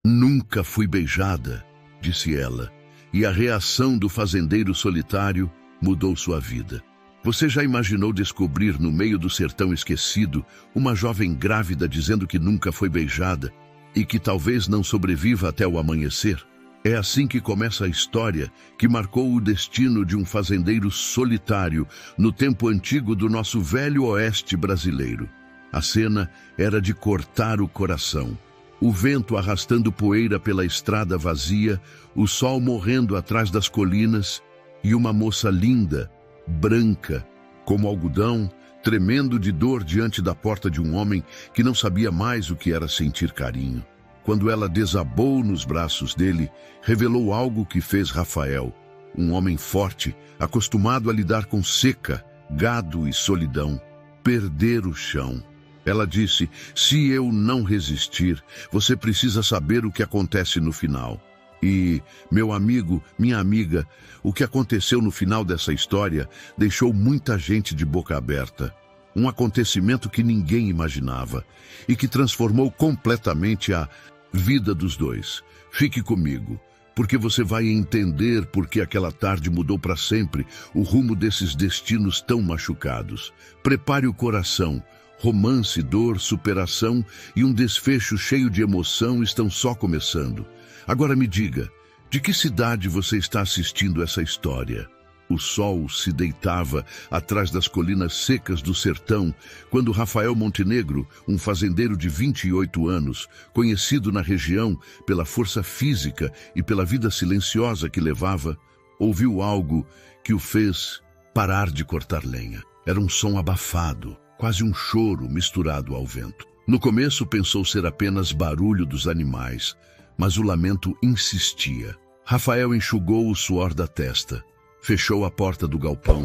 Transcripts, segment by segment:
Nunca fui beijada, disse ela, e a reação do fazendeiro solitário mudou sua vida. Você já imaginou descobrir no meio do sertão esquecido uma jovem grávida dizendo que nunca foi beijada e que talvez não sobreviva até o amanhecer? É assim que começa a história que marcou o destino de um fazendeiro solitário no tempo antigo do nosso velho oeste brasileiro. A cena era de cortar o coração. O vento arrastando poeira pela estrada vazia, o sol morrendo atrás das colinas e uma moça linda, branca, como algodão, tremendo de dor diante da porta de um homem que não sabia mais o que era sentir carinho. Quando ela desabou nos braços dele, revelou algo que fez Rafael, um homem forte, acostumado a lidar com seca, gado e solidão, perder o chão. Ela disse: se eu não resistir, você precisa saber o que acontece no final. E, meu amigo, minha amiga, o que aconteceu no final dessa história deixou muita gente de boca aberta. Um acontecimento que ninguém imaginava e que transformou completamente a vida dos dois. Fique comigo, porque você vai entender por que aquela tarde mudou para sempre o rumo desses destinos tão machucados. Prepare o coração. Romance, dor, superação e um desfecho cheio de emoção estão só começando. Agora me diga, de que cidade você está assistindo essa história? O sol se deitava atrás das colinas secas do sertão, quando Rafael Montenegro, um fazendeiro de 28 anos, conhecido na região pela força física e pela vida silenciosa que levava, ouviu algo que o fez parar de cortar lenha. Era um som abafado, quase um choro misturado ao vento. No começo pensou ser apenas barulho dos animais, mas o lamento insistia. Rafael enxugou o suor da testa, fechou a porta do galpão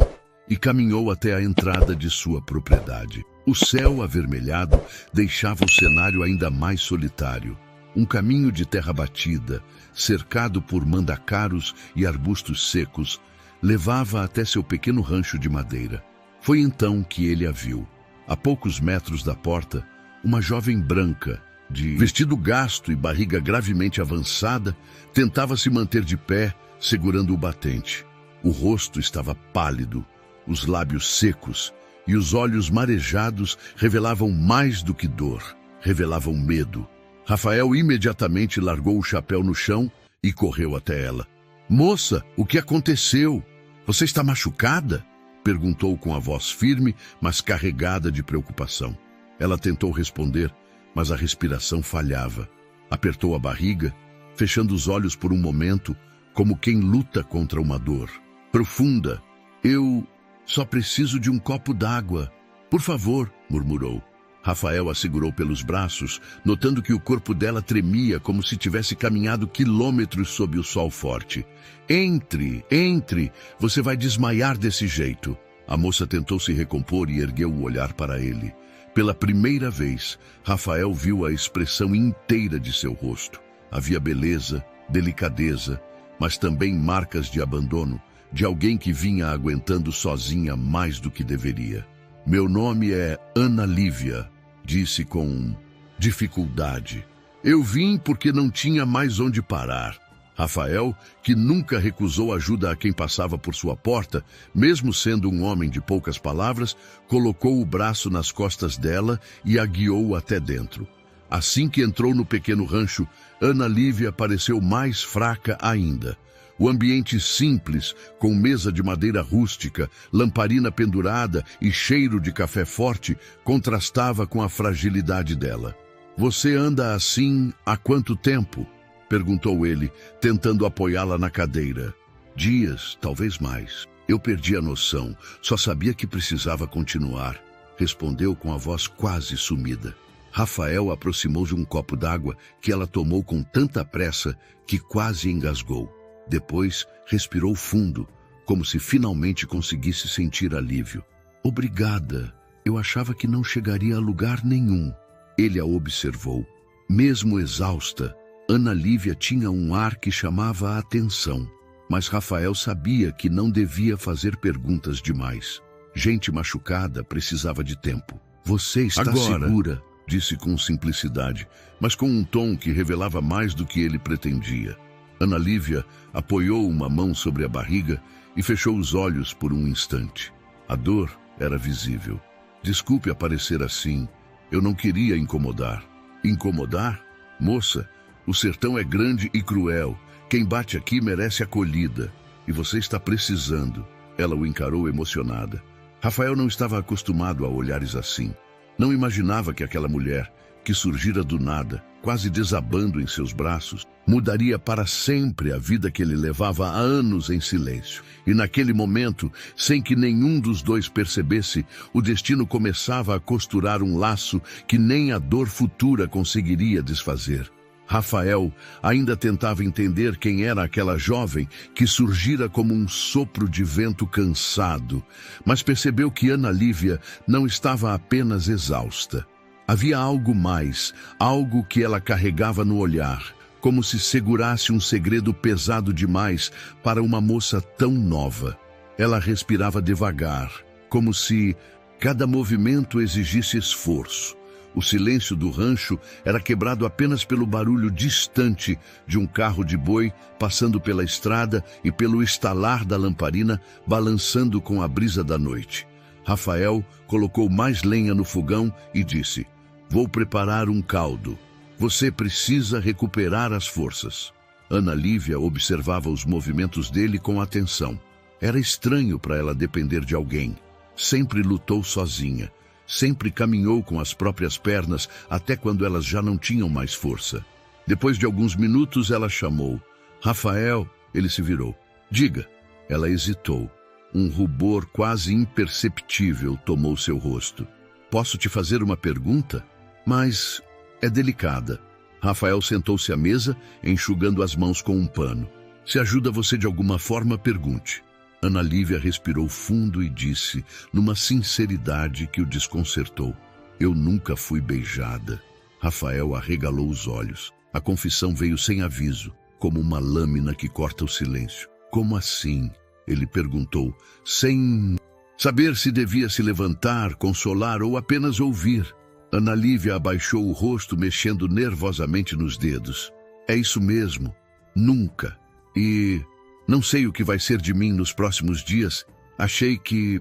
e caminhou até a entrada de sua propriedade. O céu avermelhado deixava o cenário ainda mais solitário. Um caminho de terra batida, cercado por mandacaros e arbustos secos, levava até seu pequeno rancho de madeira. Foi então que ele a viu. A poucos metros da porta, uma jovem branca, de vestido gasto e barriga gravemente avançada, tentava se manter de pé, segurando o batente. O rosto estava pálido, os lábios secos e os olhos marejados revelavam mais do que dor, revelavam medo. Rafael imediatamente largou o chapéu no chão e correu até ela. "Moça, o que aconteceu? Você está machucada?" perguntou com a voz firme, mas carregada de preocupação. Ela tentou responder, mas a respiração falhava. Apertou a barriga, fechando os olhos por um momento, como quem luta contra uma dor profunda. "Eu só preciso de um copo d'água. Por favor", murmurou. Rafael a segurou pelos braços, notando que o corpo dela tremia como se tivesse caminhado quilômetros sob o sol forte. Entre, você vai desmaiar desse jeito." A moça tentou se recompor e ergueu o olhar para ele. Pela primeira vez, Rafael viu a expressão inteira de seu rosto. Havia beleza, delicadeza, mas também marcas de abandono, de alguém que vinha aguentando sozinha mais do que deveria. "Meu nome é Ana Lívia", disse com dificuldade. "Eu vim porque não tinha mais onde parar." Rafael, que nunca recusou ajuda a quem passava por sua porta, mesmo sendo um homem de poucas palavras, colocou o braço nas costas dela e a guiou até dentro. Assim que entrou no pequeno rancho, Ana Lívia pareceu mais fraca ainda. O ambiente simples, com mesa de madeira rústica, lamparina pendurada e cheiro de café forte, contrastava com a fragilidade dela. "Você anda assim há quanto tempo?" perguntou ele, tentando apoiá-la na cadeira. "Dias, talvez mais. Eu perdi a noção, só sabia que precisava continuar", respondeu com a voz quase sumida. Rafael aproximou de um copo d'água que ela tomou com tanta pressa que quase engasgou. Depois, respirou fundo, como se finalmente conseguisse sentir alívio. "Obrigada. Eu achava que não chegaria a lugar nenhum." Ele a observou. Mesmo exausta, Ana Lívia tinha um ar que chamava a atenção, mas Rafael sabia que não devia fazer perguntas demais. Gente machucada precisava de tempo. "Você está Agora, segura?" disse com simplicidade, mas com um tom que revelava mais do que ele pretendia. Ana Lívia apoiou uma mão sobre a barriga e fechou os olhos por um instante. A dor era visível. Desculpe aparecer assim. Eu não queria incomodar. Incomodar? Moça, o sertão é grande e cruel. Quem bate aqui merece acolhida. E você está precisando. Ela o encarou emocionada. Rafael não estava acostumado a olhares assim. Não imaginava que aquela mulher, que surgira do nada, quase desabando em seus braços, mudaria para sempre a vida que ele levava há anos em silêncio. E naquele momento, sem que nenhum dos dois percebesse, o destino começava a costurar um laço que nem a dor futura conseguiria desfazer. Rafael ainda tentava entender quem era aquela jovem que surgira como um sopro de vento cansado, mas percebeu que Ana Lívia não estava apenas exausta. Havia algo mais, algo que ela carregava no olhar, como se segurasse um segredo pesado demais para uma moça tão nova. Ela respirava devagar, como se cada movimento exigisse esforço. O silêncio do rancho era quebrado apenas pelo barulho distante de um carro de boi passando pela estrada e pelo estalar da lamparina balançando com a brisa da noite. Rafael colocou mais lenha no fogão e disse: "Vou preparar um caldo. Você precisa recuperar as forças." Ana Lívia observava os movimentos dele com atenção. Era estranho para ela depender de alguém. Sempre lutou sozinha. Sempre caminhou com as próprias pernas até quando elas já não tinham mais força. Depois de alguns minutos, ela chamou. "Rafael." Ele se virou. "Diga." Ela hesitou. Um rubor quase imperceptível tomou seu rosto. "Posso te fazer uma pergunta? Mas é delicada." Rafael sentou-se à mesa, enxugando as mãos com um pano. "Se ajuda você de alguma forma, pergunte." Ana Lívia respirou fundo e disse, numa sinceridade que o desconcertou: "Eu nunca fui beijada." Rafael arregalou os olhos. A confissão veio sem aviso, como uma lâmina que corta o silêncio. "Como assim?" ele perguntou, sem saber se devia se levantar, consolar ou apenas ouvir. Ana Lívia abaixou o rosto, mexendo nervosamente nos dedos. "É isso mesmo. Nunca. E não sei o que vai ser de mim nos próximos dias. Achei que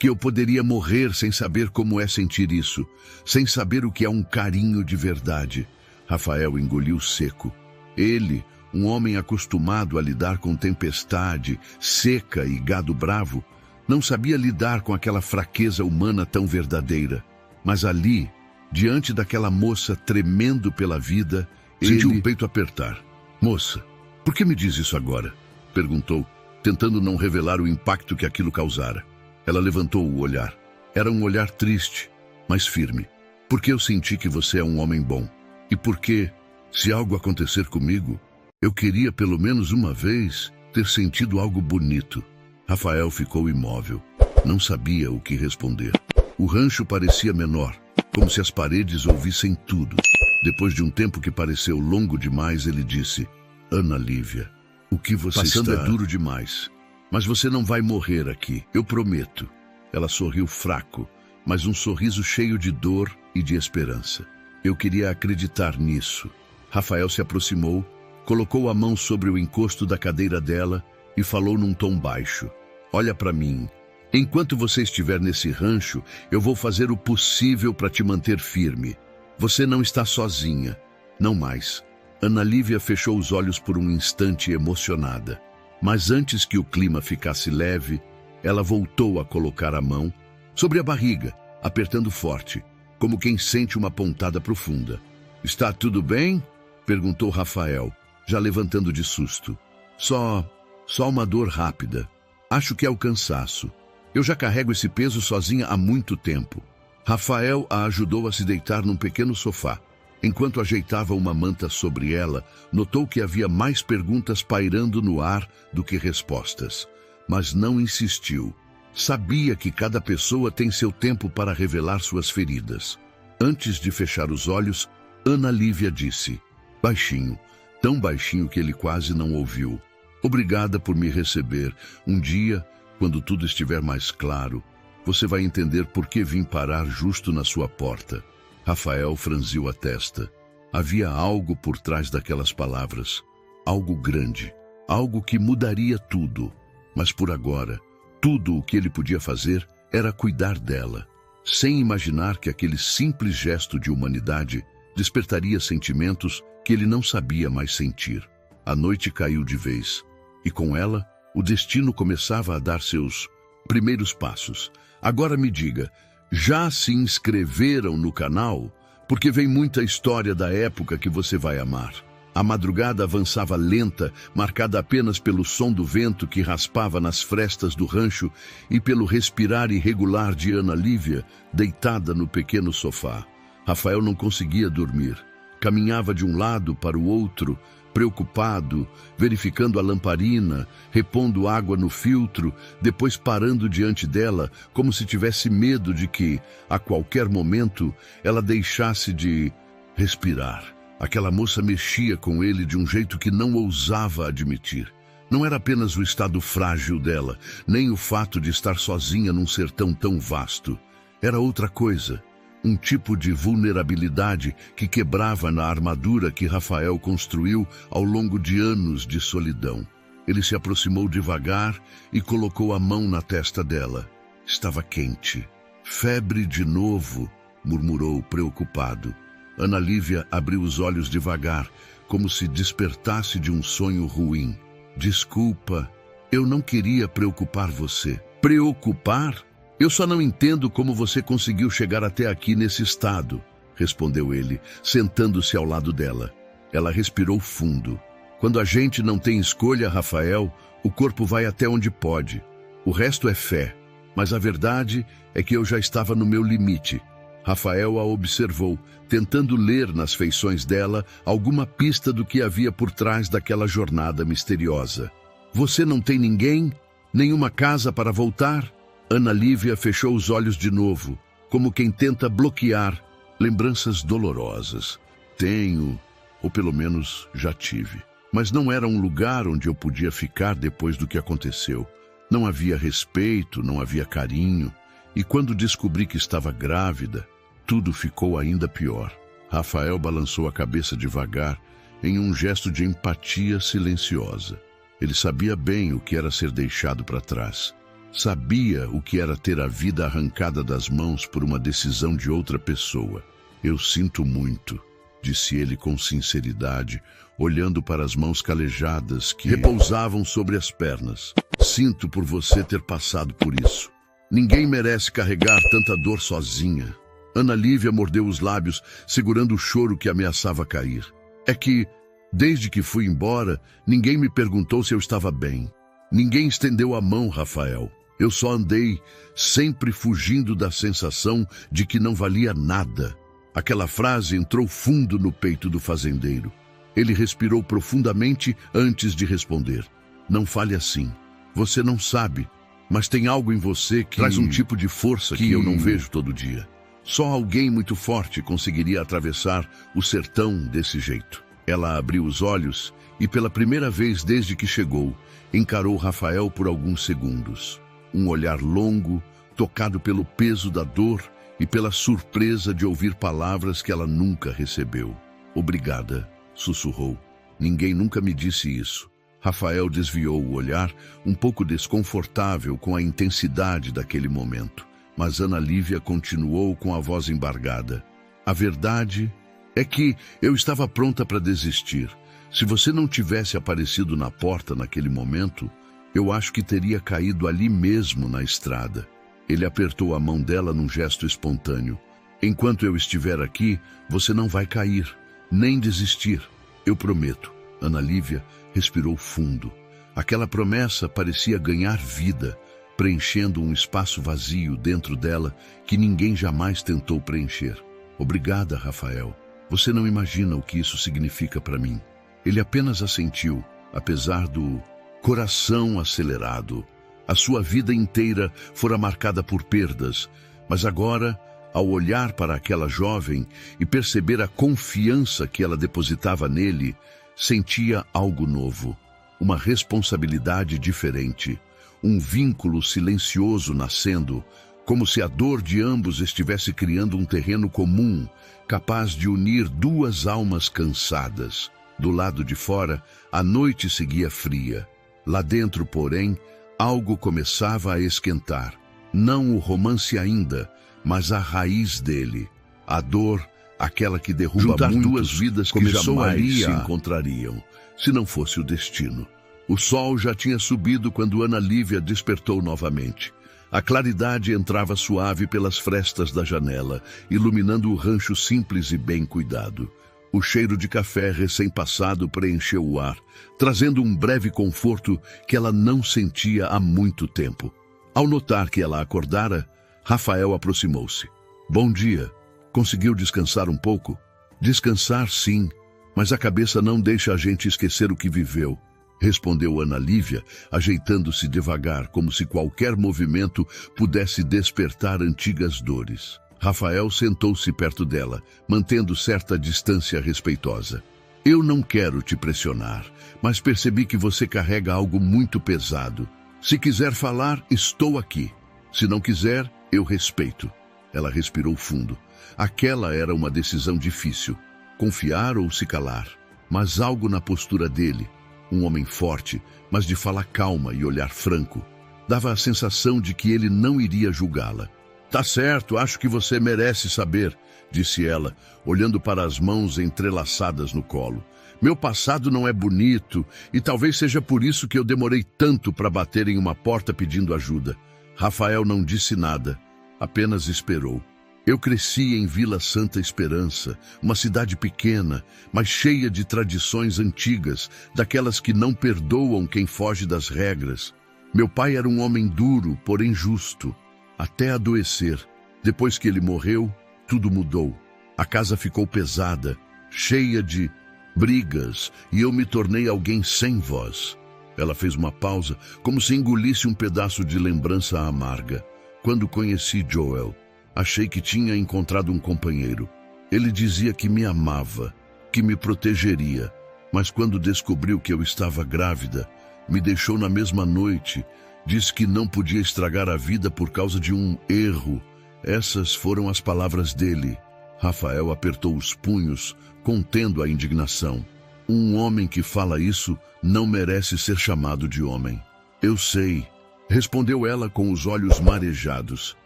eu poderia morrer sem saber como é sentir isso, sem saber o que é um carinho de verdade." Rafael engoliu seco. Ele, um homem acostumado a lidar com tempestade, seca e gado bravo, não sabia lidar com aquela fraqueza humana tão verdadeira. Mas ali, diante daquela moça tremendo pela vida, sentiu o peito apertar. "Moça, por que me diz isso agora?" perguntou, tentando não revelar o impacto que aquilo causara. Ela levantou o olhar. Era um olhar triste, mas firme. "Porque eu senti que você é um homem bom. E porque, se algo acontecer comigo, eu queria pelo menos uma vez ter sentido algo bonito." Rafael ficou imóvel. Não sabia o que responder. O rancho parecia menor, como se as paredes ouvissem tudo. Depois de um tempo que pareceu longo demais, ele disse: "Ana Lívia, o que você passando é duro demais. Mas você não vai morrer aqui, eu prometo." Ela sorriu fraco, mas um sorriso cheio de dor e de esperança. "Eu queria acreditar nisso." Rafael se aproximou, colocou a mão sobre o encosto da cadeira dela e falou num tom baixo: "Olha para mim. Enquanto você estiver nesse rancho, eu vou fazer o possível para te manter firme. Você não está sozinha. Não mais." Ana Lívia fechou os olhos por um instante emocionada. Mas antes que o clima ficasse leve, ela voltou a colocar a mão sobre a barriga, apertando forte, como quem sente uma pontada profunda. "Está tudo bem?" perguntou Rafael, já levantando de susto. Só uma dor rápida. Acho que é o cansaço. Eu já carrego esse peso sozinha há muito tempo." Rafael a ajudou a se deitar num pequeno sofá. Enquanto ajeitava uma manta sobre ela, notou que havia mais perguntas pairando no ar do que respostas. Mas não insistiu. Sabia que cada pessoa tem seu tempo para revelar suas feridas. Antes de fechar os olhos, Ana Lívia disse, baixinho, tão baixinho que ele quase não ouviu: "Obrigada por me receber. Um dia, quando tudo estiver mais claro, você vai entender por que vim parar justo na sua porta." Rafael franziu a testa. Havia algo por trás daquelas palavras, algo grande, algo que mudaria tudo. Mas por agora, tudo o que ele podia fazer era cuidar dela, sem imaginar que aquele simples gesto de humanidade despertaria sentimentos que ele não sabia mais sentir. A noite caiu de vez, e com ela, o destino começava a dar seus primeiros passos. Agora me diga, já se inscreveram no canal? Porque vem muita história da época que você vai amar. A madrugada avançava lenta, marcada apenas pelo som do vento que raspava nas frestas do rancho e pelo respirar irregular de Ana Lívia, deitada no pequeno sofá. Rafael não conseguia dormir. Caminhava de um lado para o outro, preocupado, verificando a lamparina, repondo água no filtro, depois parando diante dela, como se tivesse medo de que, a qualquer momento, ela deixasse de respirar. Aquela moça mexia com ele de um jeito que não ousava admitir. Não era apenas o estado frágil dela, nem o fato de estar sozinha num sertão tão vasto. Era outra coisa, um tipo de vulnerabilidade que quebrava na armadura que Rafael construiu ao longo de anos de solidão. Ele se aproximou devagar e colocou a mão na testa dela. Estava quente. Febre de novo, murmurou preocupado. Ana Lívia abriu os olhos devagar, como se despertasse de um sonho ruim. Desculpa, eu não queria preocupar você. Preocupar? Eu só não entendo como você conseguiu chegar até aqui nesse estado, respondeu ele, sentando-se ao lado dela. Ela respirou fundo. Quando a gente não tem escolha, Rafael, o corpo vai até onde pode. O resto é fé. Mas a verdade é que eu já estava no meu limite. Rafael a observou, tentando ler nas feições dela alguma pista do que havia por trás daquela jornada misteriosa. Você não tem ninguém? Nenhuma casa para voltar? Ana Lívia fechou os olhos de novo, como quem tenta bloquear lembranças dolorosas. Tenho, ou pelo menos já tive. Mas não era um lugar onde eu podia ficar depois do que aconteceu. Não havia respeito, não havia carinho. E quando descobri que estava grávida, tudo ficou ainda pior. Rafael balançou a cabeça devagar, em um gesto de empatia silenciosa. Ele sabia bem o que era ser deixado para trás. Sabia o que era ter a vida arrancada das mãos por uma decisão de outra pessoa. Eu sinto muito, disse ele com sinceridade, olhando para as mãos calejadas que repousavam sobre as pernas. Sinto por você ter passado por isso. Ninguém merece carregar tanta dor sozinha. Ana Lívia mordeu os lábios, segurando o choro que ameaçava cair. É que, desde que fui embora, ninguém me perguntou se eu estava bem. Ninguém estendeu a mão, Rafael. Eu só andei, sempre fugindo da sensação de que não valia nada. Aquela frase entrou fundo no peito do fazendeiro. Ele respirou profundamente antes de responder. Não fale assim. Você não sabe, mas tem algo em você que traz um tipo de força que eu não vejo todo dia. Só alguém muito forte conseguiria atravessar o sertão desse jeito. Ela abriu os olhos e, pela primeira vez desde que chegou, encarou Rafael por alguns segundos. Um olhar longo, tocado pelo peso da dor e pela surpresa de ouvir palavras que ela nunca recebeu. Obrigada, sussurrou. Ninguém nunca me disse isso. Rafael desviou o olhar, um pouco desconfortável com a intensidade daquele momento. Mas Ana Lívia continuou com a voz embargada. A verdade é que eu estava pronta para desistir. Se você não tivesse aparecido na porta naquele momento, eu acho que teria caído ali mesmo na estrada. Ele apertou a mão dela num gesto espontâneo. Enquanto eu estiver aqui, você não vai cair, nem desistir. Eu prometo. Ana Lívia respirou fundo. Aquela promessa parecia ganhar vida, preenchendo um espaço vazio dentro dela que ninguém jamais tentou preencher. Obrigada, Rafael. Você não imagina o que isso significa para mim. Ele apenas assentiu, apesar do coração acelerado. A sua vida inteira fora marcada por perdas, mas agora, ao olhar para aquela jovem e perceber a confiança que ela depositava nele, sentia algo novo, uma responsabilidade diferente, um vínculo silencioso nascendo, como se a dor de ambos estivesse criando um terreno comum, capaz de unir duas almas cansadas. Do lado de fora, a noite seguia fria. Lá dentro, porém, algo começava a esquentar. Não o romance ainda, mas a raiz dele. A dor, aquela que derruba Juntar muitos, duas vidas que começou jamais ali se encontrariam, se não fosse o destino. O sol já tinha subido quando Ana Lívia despertou novamente. A claridade entrava suave pelas frestas da janela, iluminando o rancho simples e bem cuidado. O cheiro de café recém-passado preencheu o ar, trazendo um breve conforto que ela não sentia há muito tempo. Ao notar que ela acordara, Rafael aproximou-se. Bom dia. Conseguiu descansar um pouco? Descansar, sim, mas a cabeça não deixa a gente esquecer o que viveu, respondeu Ana Lívia, ajeitando-se devagar, como se qualquer movimento pudesse despertar antigas dores. Rafael sentou-se perto dela, mantendo certa distância respeitosa. Eu não quero te pressionar, mas percebi que você carrega algo muito pesado. Se quiser falar, estou aqui. Se não quiser, eu respeito. Ela respirou fundo. Aquela era uma decisão difícil, confiar ou se calar. Mas algo na postura dele, um homem forte, mas de fala calma e olhar franco, dava a sensação de que ele não iria julgá-la. Tá certo, acho que você merece saber, disse ela, olhando para as mãos entrelaçadas no colo. Meu passado não é bonito e talvez seja por isso que eu demorei tanto para bater em uma porta pedindo ajuda. Rafael não disse nada, apenas esperou. Eu cresci em Vila Santa Esperança, uma cidade pequena, mas cheia de tradições antigas, daquelas que não perdoam quem foge das regras. Meu pai era um homem duro, porém justo, até adoecer. Depois que ele morreu, tudo mudou. A casa ficou pesada, cheia de brigas, e eu me tornei alguém sem voz. Ela fez uma pausa, como se engolisse um pedaço de lembrança amarga. Quando conheci Joel, achei que tinha encontrado um companheiro. Ele dizia que me amava, que me protegeria, mas quando descobriu que eu estava grávida, me deixou na mesma noite. Disse que não podia estragar a vida por causa de um erro. Essas foram as palavras dele. Rafael apertou os punhos, contendo a indignação. Um homem que fala isso não merece ser chamado de homem. Eu sei, respondeu ela com os olhos marejados.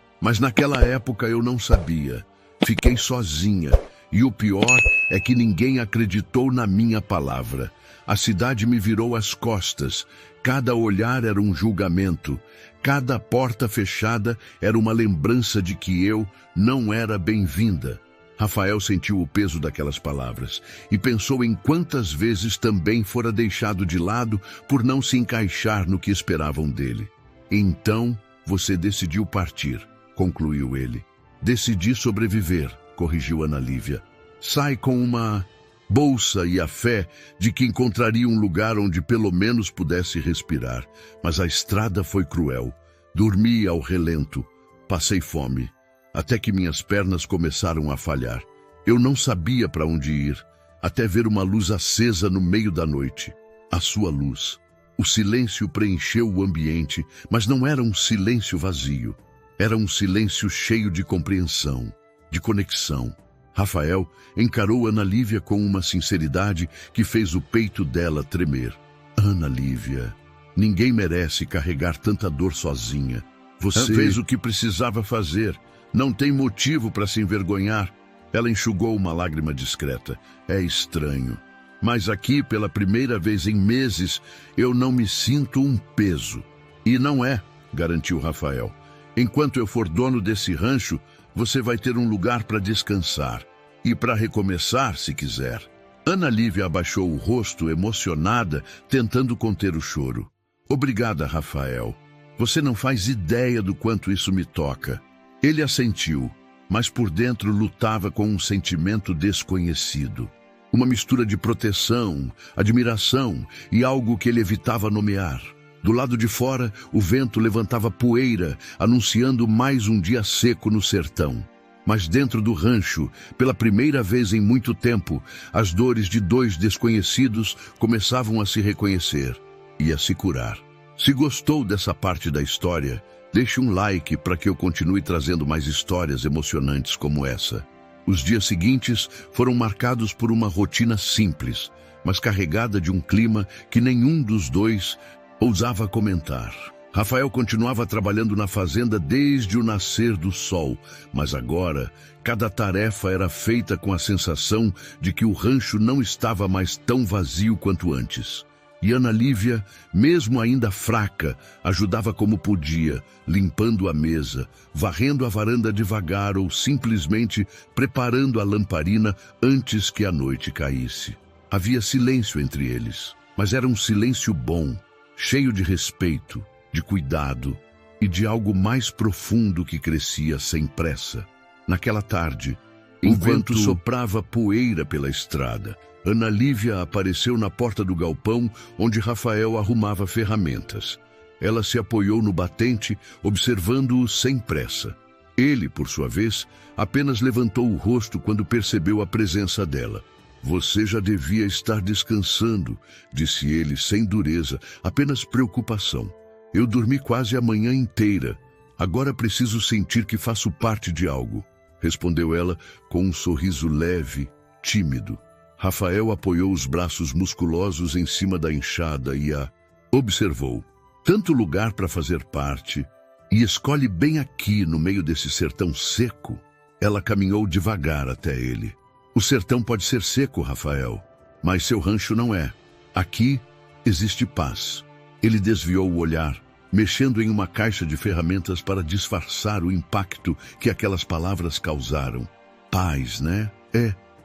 Mas naquela época eu não sabia. Fiquei sozinha, e o pior é que ninguém acreditou na minha palavra. A cidade me virou as costas. Cada olhar era um julgamento. Cada porta fechada era uma lembrança de que eu não era bem-vinda. Rafael sentiu o peso daquelas palavras e pensou em quantas vezes também fora deixado de lado por não se encaixar no que esperavam dele. Então você decidiu partir, concluiu ele. Decidi sobreviver, corrigiu Ana Lívia. Sai com uma bolsa e a fé de que encontraria um lugar onde pelo menos pudesse respirar. Mas a estrada foi cruel. Dormi ao relento. Passei fome, até que minhas pernas começaram a falhar. Eu não sabia para onde ir, até ver uma luz acesa no meio da noite. A sua luz. O silêncio preencheu o ambiente, mas não era um silêncio vazio. Era um silêncio cheio de compreensão, de conexão. Rafael encarou Ana Lívia com uma sinceridade que fez o peito dela tremer. Ana Lívia, ninguém merece carregar tanta dor sozinha. Você fez o que precisava fazer. Não tem motivo para se envergonhar. Ela enxugou uma lágrima discreta. É estranho. Mas aqui, pela primeira vez em meses, eu não me sinto um peso. E não é, garantiu Rafael. Enquanto eu for dono desse rancho, você vai ter um lugar para descansar. E para recomeçar, se quiser. Ana Lívia abaixou o rosto, emocionada, tentando conter o choro. Obrigada, Rafael. Você não faz ideia do quanto isso me toca. Ele assentiu, mas por dentro lutava com um sentimento desconhecido. Uma mistura de proteção, admiração e algo que ele evitava nomear. Do lado de fora, o vento levantava poeira, anunciando mais um dia seco no sertão. Mas dentro do rancho, pela primeira vez em muito tempo, as dores de dois desconhecidos começavam a se reconhecer e a se curar. Se gostou dessa parte da história, Deixe um like para que eu continue trazendo mais histórias emocionantes como essa. Os dias seguintes foram marcados por uma rotina simples, mas carregada de um clima que nenhum dos dois ousava comentar. Rafael continuava trabalhando na fazenda desde o nascer do sol, mas agora cada tarefa era feita com a sensação de que o rancho não estava mais tão vazio quanto antes. E Ana Lívia, mesmo ainda fraca, ajudava como podia, limpando a mesa, varrendo a varanda devagar ou simplesmente preparando a lamparina antes que a noite caísse. Havia silêncio entre eles, mas era um silêncio bom, cheio de respeito, de cuidado e de algo mais profundo que crescia sem pressa. Naquela tarde, o vento soprava poeira pela estrada. Ana Lívia apareceu na porta do galpão onde Rafael arrumava ferramentas. Ela se apoiou no batente, observando-o sem pressa. Ele, por sua vez, apenas levantou o rosto quando percebeu a presença dela. Você já devia estar descansando, disse ele sem dureza, apenas preocupação. Eu dormi quase a manhã inteira. Agora preciso sentir que faço parte de algo, respondeu ela com um sorriso leve, tímido. Rafael apoiou os braços musculosos em cima da enxada e a observou. Tanto lugar para fazer parte, e escolhe bem aqui, no meio desse sertão seco. Ela caminhou devagar até ele. O sertão pode ser seco, Rafael, mas seu rancho não é. Aqui existe paz. Ele desviou o olhar, mexendo em uma caixa de ferramentas para disfarçar o impacto que aquelas palavras causaram. Paz, né?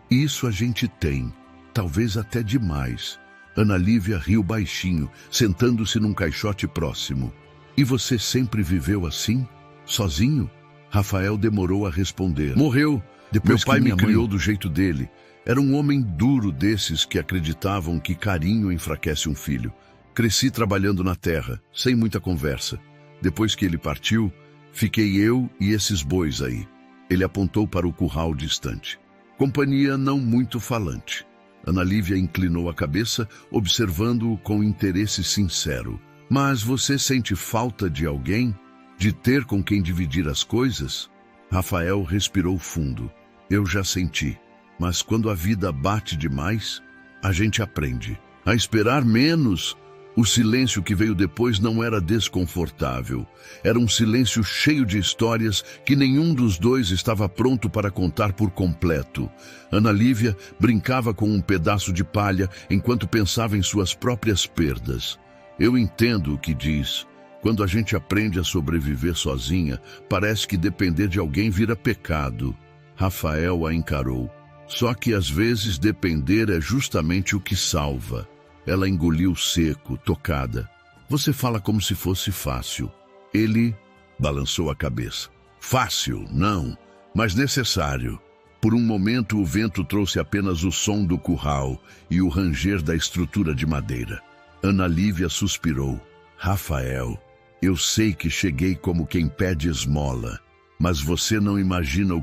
Isso a gente tem, talvez até demais. Ana Lívia riu baixinho, sentando-se num caixote próximo. E você sempre viveu assim? Sozinho? Rafael demorou a responder. Morreu, depois meu pai me criou do jeito dele. Era um homem duro desses que acreditavam que carinho enfraquece um filho. Cresci trabalhando na terra, sem muita conversa. Depois que ele partiu, fiquei eu e esses bois aí. Ele apontou para o curral distante. Companhia não muito falante. Ana Lívia inclinou a cabeça, observando-o com interesse sincero. Mas você sente falta de alguém? De ter com quem dividir as coisas? Rafael respirou fundo. Eu já senti. Mas quando a vida bate demais, a gente aprende a esperar menos. O silêncio que veio depois não era desconfortável. Era um silêncio cheio de histórias que nenhum dos dois estava pronto para contar por completo. Ana Lívia brincava com um pedaço de palha enquanto pensava em suas próprias perdas. Eu entendo o que diz. Quando a gente aprende a sobreviver sozinha, parece que depender de alguém vira pecado. Rafael a encarou. Só que às vezes depender é justamente o que salva. Ela engoliu seco, tocada. Você fala como se fosse fácil. Ele balançou a cabeça. Fácil, não, mas necessário. Por um momento o vento trouxe apenas o som do curral e o ranger da estrutura de madeira. Ana Lívia suspirou. Rafael, eu sei que cheguei como quem pede esmola, mas você não imagina o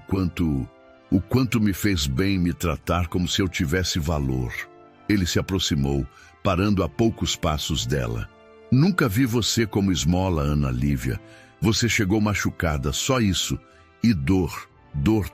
quanto me fez bem me tratar como se eu tivesse valor. Ele se aproximou, parando a poucos passos dela. Nunca vi você como esmola, Ana Lívia. Você chegou machucada, só isso. E dor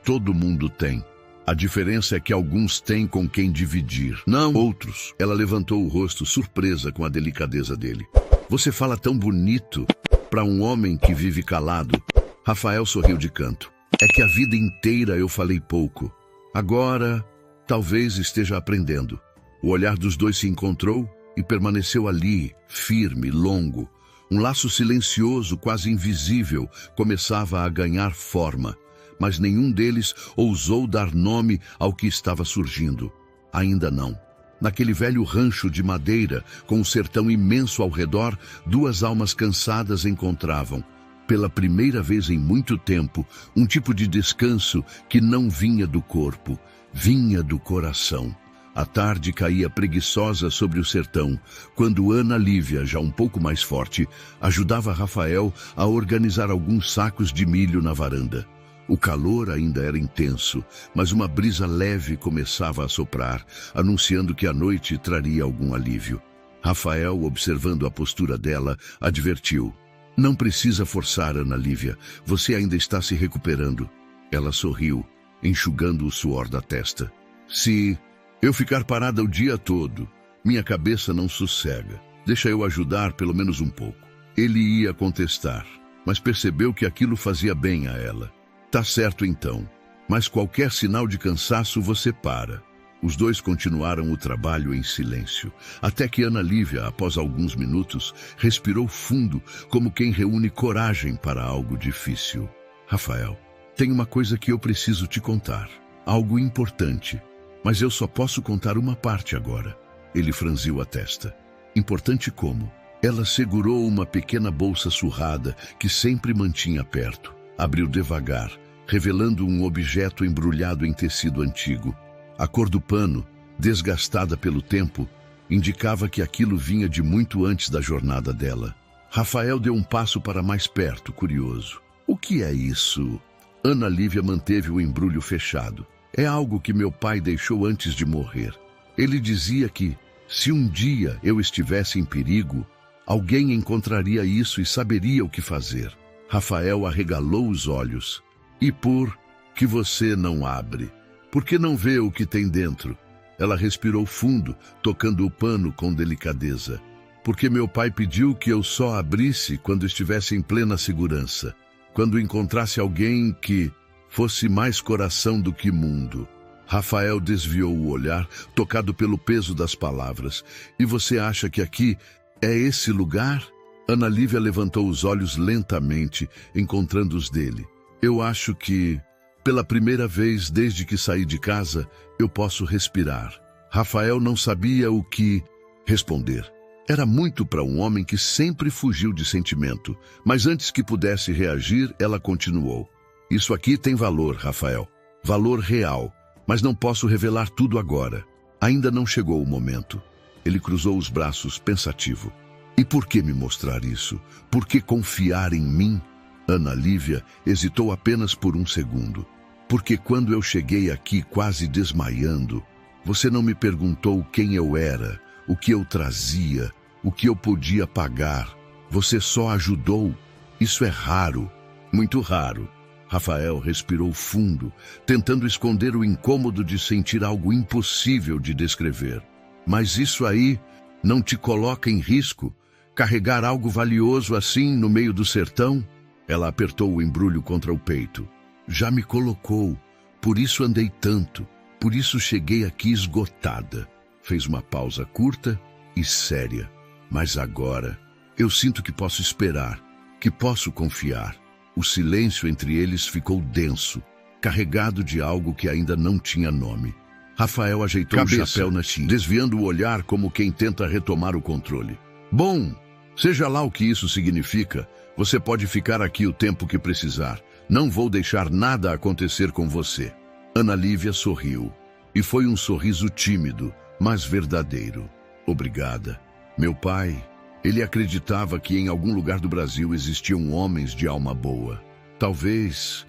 todo mundo tem. A diferença é que alguns têm com quem dividir, não outros. Ela levantou o rosto, surpresa com a delicadeza dele. Você fala tão bonito para um homem que vive calado. Rafael sorriu de canto. É que a vida inteira eu falei pouco. Agora, talvez esteja aprendendo. O olhar dos dois se encontrou e permaneceu ali, firme, longo. Um laço silencioso, quase invisível, começava a ganhar forma, mas nenhum deles ousou dar nome ao que estava surgindo. Ainda não. Naquele velho rancho de madeira, com o sertão imenso ao redor, duas almas cansadas encontravam, pela primeira vez em muito tempo, um tipo de descanso que não vinha do corpo, vinha do coração. A tarde caía preguiçosa sobre o sertão, quando Ana Lívia, já um pouco mais forte, ajudava Rafael a organizar alguns sacos de milho na varanda. O calor ainda era intenso, mas uma brisa leve começava a soprar, anunciando que a noite traria algum alívio. Rafael, observando a postura dela, advertiu. Não precisa forçar, Ana Lívia. Você ainda está se recuperando. Ela sorriu, enxugando o suor da testa. Se eu ficar parada o dia todo, minha cabeça não sossega. Deixa eu ajudar pelo menos um pouco. Ele ia contestar, mas percebeu que aquilo fazia bem a ela. Tá certo então, mas qualquer sinal de cansaço você para. Os dois continuaram o trabalho em silêncio, até que Ana Lívia, após alguns minutos, respirou fundo, como quem reúne coragem para algo difícil. Rafael, tem uma coisa que eu preciso te contar. Algo importante, mas eu só posso contar uma parte agora. Ele franziu a testa. Importante como? Ela segurou uma pequena bolsa surrada que sempre mantinha perto. Abriu devagar, revelando um objeto embrulhado em tecido antigo. A cor do pano, desgastada pelo tempo, indicava que aquilo vinha de muito antes da jornada dela. Rafael deu um passo para mais perto, curioso. O que é isso? Ana Lívia manteve o embrulho fechado. É algo que meu pai deixou antes de morrer. Ele dizia que, se um dia eu estivesse em perigo, alguém encontraria isso e saberia o que fazer. Rafael arregalou os olhos. E por que você não abre? Por que não vê o que tem dentro? Ela respirou fundo, tocando o pano com delicadeza. Porque meu pai pediu que eu só abrisse quando estivesse em plena segurança. Quando encontrasse alguém que fosse mais coração do que mundo. Rafael desviou o olhar, tocado pelo peso das palavras. E você acha que aqui é esse lugar? Ana Lívia levantou os olhos lentamente, encontrando os dele. Eu acho que, pela primeira vez desde que saí de casa, eu posso respirar. Rafael não sabia o que responder. Era muito para um homem que sempre fugiu de sentimento, mas antes que pudesse reagir, ela continuou. Isso aqui tem valor, Rafael. Valor real. Mas não posso revelar tudo agora. Ainda não chegou o momento. Ele cruzou os braços, pensativo. E por que me mostrar isso? Por que confiar em mim? Ana Lívia hesitou apenas por um segundo. Porque quando eu cheguei aqui quase desmaiando, você não me perguntou quem eu era, o que eu trazia, o que eu podia pagar. Você só ajudou. Isso é raro, muito raro. Rafael respirou fundo, tentando esconder o incômodo de sentir algo impossível de descrever. Mas isso aí não te coloca em risco? Carregar algo valioso assim no meio do sertão? Ela apertou o embrulho contra o peito. Já me colocou, por isso andei tanto, por isso cheguei aqui esgotada. Fez uma pausa curta e séria. Mas agora, eu sinto que posso esperar, que posso confiar. O silêncio entre eles ficou denso, carregado de algo que ainda não tinha nome. Rafael ajeitou o chapéu na tinta, desviando o olhar como quem tenta retomar o controle. Bom, seja lá o que isso significa, você pode ficar aqui o tempo que precisar. Não vou deixar nada acontecer com você. Ana Lívia sorriu, e foi um sorriso tímido, mas verdadeiro. Obrigada. Meu pai, ele acreditava que em algum lugar do Brasil existiam homens de alma boa. Talvez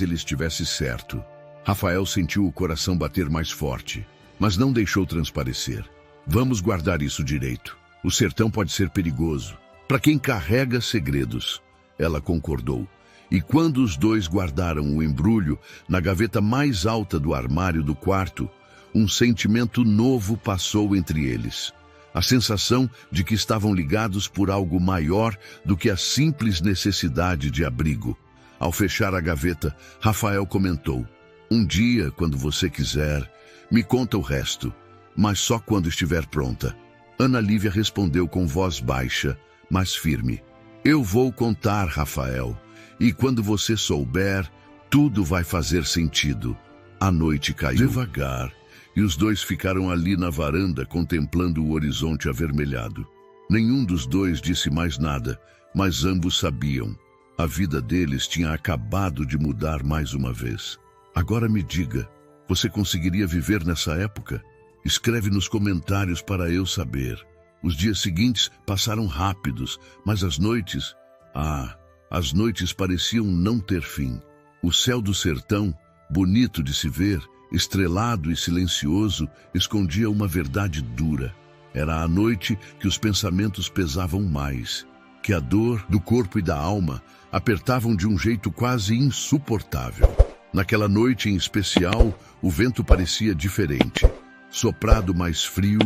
ele estivesse certo. Rafael sentiu o coração bater mais forte, mas não deixou transparecer. Vamos guardar isso direito. O sertão pode ser perigoso. Para quem carrega segredos. Ela concordou. E quando os dois guardaram o embrulho na gaveta mais alta do armário do quarto, um sentimento novo passou entre eles. A sensação de que estavam ligados por algo maior do que a simples necessidade de abrigo. Ao fechar a gaveta, Rafael comentou: um dia, quando você quiser, me conta o resto, mas só quando estiver pronta. Ana Lívia respondeu com voz baixa, mas firme: eu vou contar, Rafael, e quando você souber, tudo vai fazer sentido. A noite caiu devagar, e os dois ficaram ali na varanda contemplando o horizonte avermelhado. Nenhum dos dois disse mais nada, mas ambos sabiam. A vida deles tinha acabado de mudar mais uma vez. Agora me diga, você conseguiria viver nessa época? Escreve nos comentários para eu saber. Os dias seguintes passaram rápidos, mas as noites pareciam não ter fim. O céu do sertão, bonito de se ver, estrelado e silencioso, escondia uma verdade dura. Era a noite que os pensamentos pesavam mais, que a dor do corpo e da alma apertavam de um jeito quase insuportável. Naquela noite em especial, o vento parecia diferente. Soprado mais frio,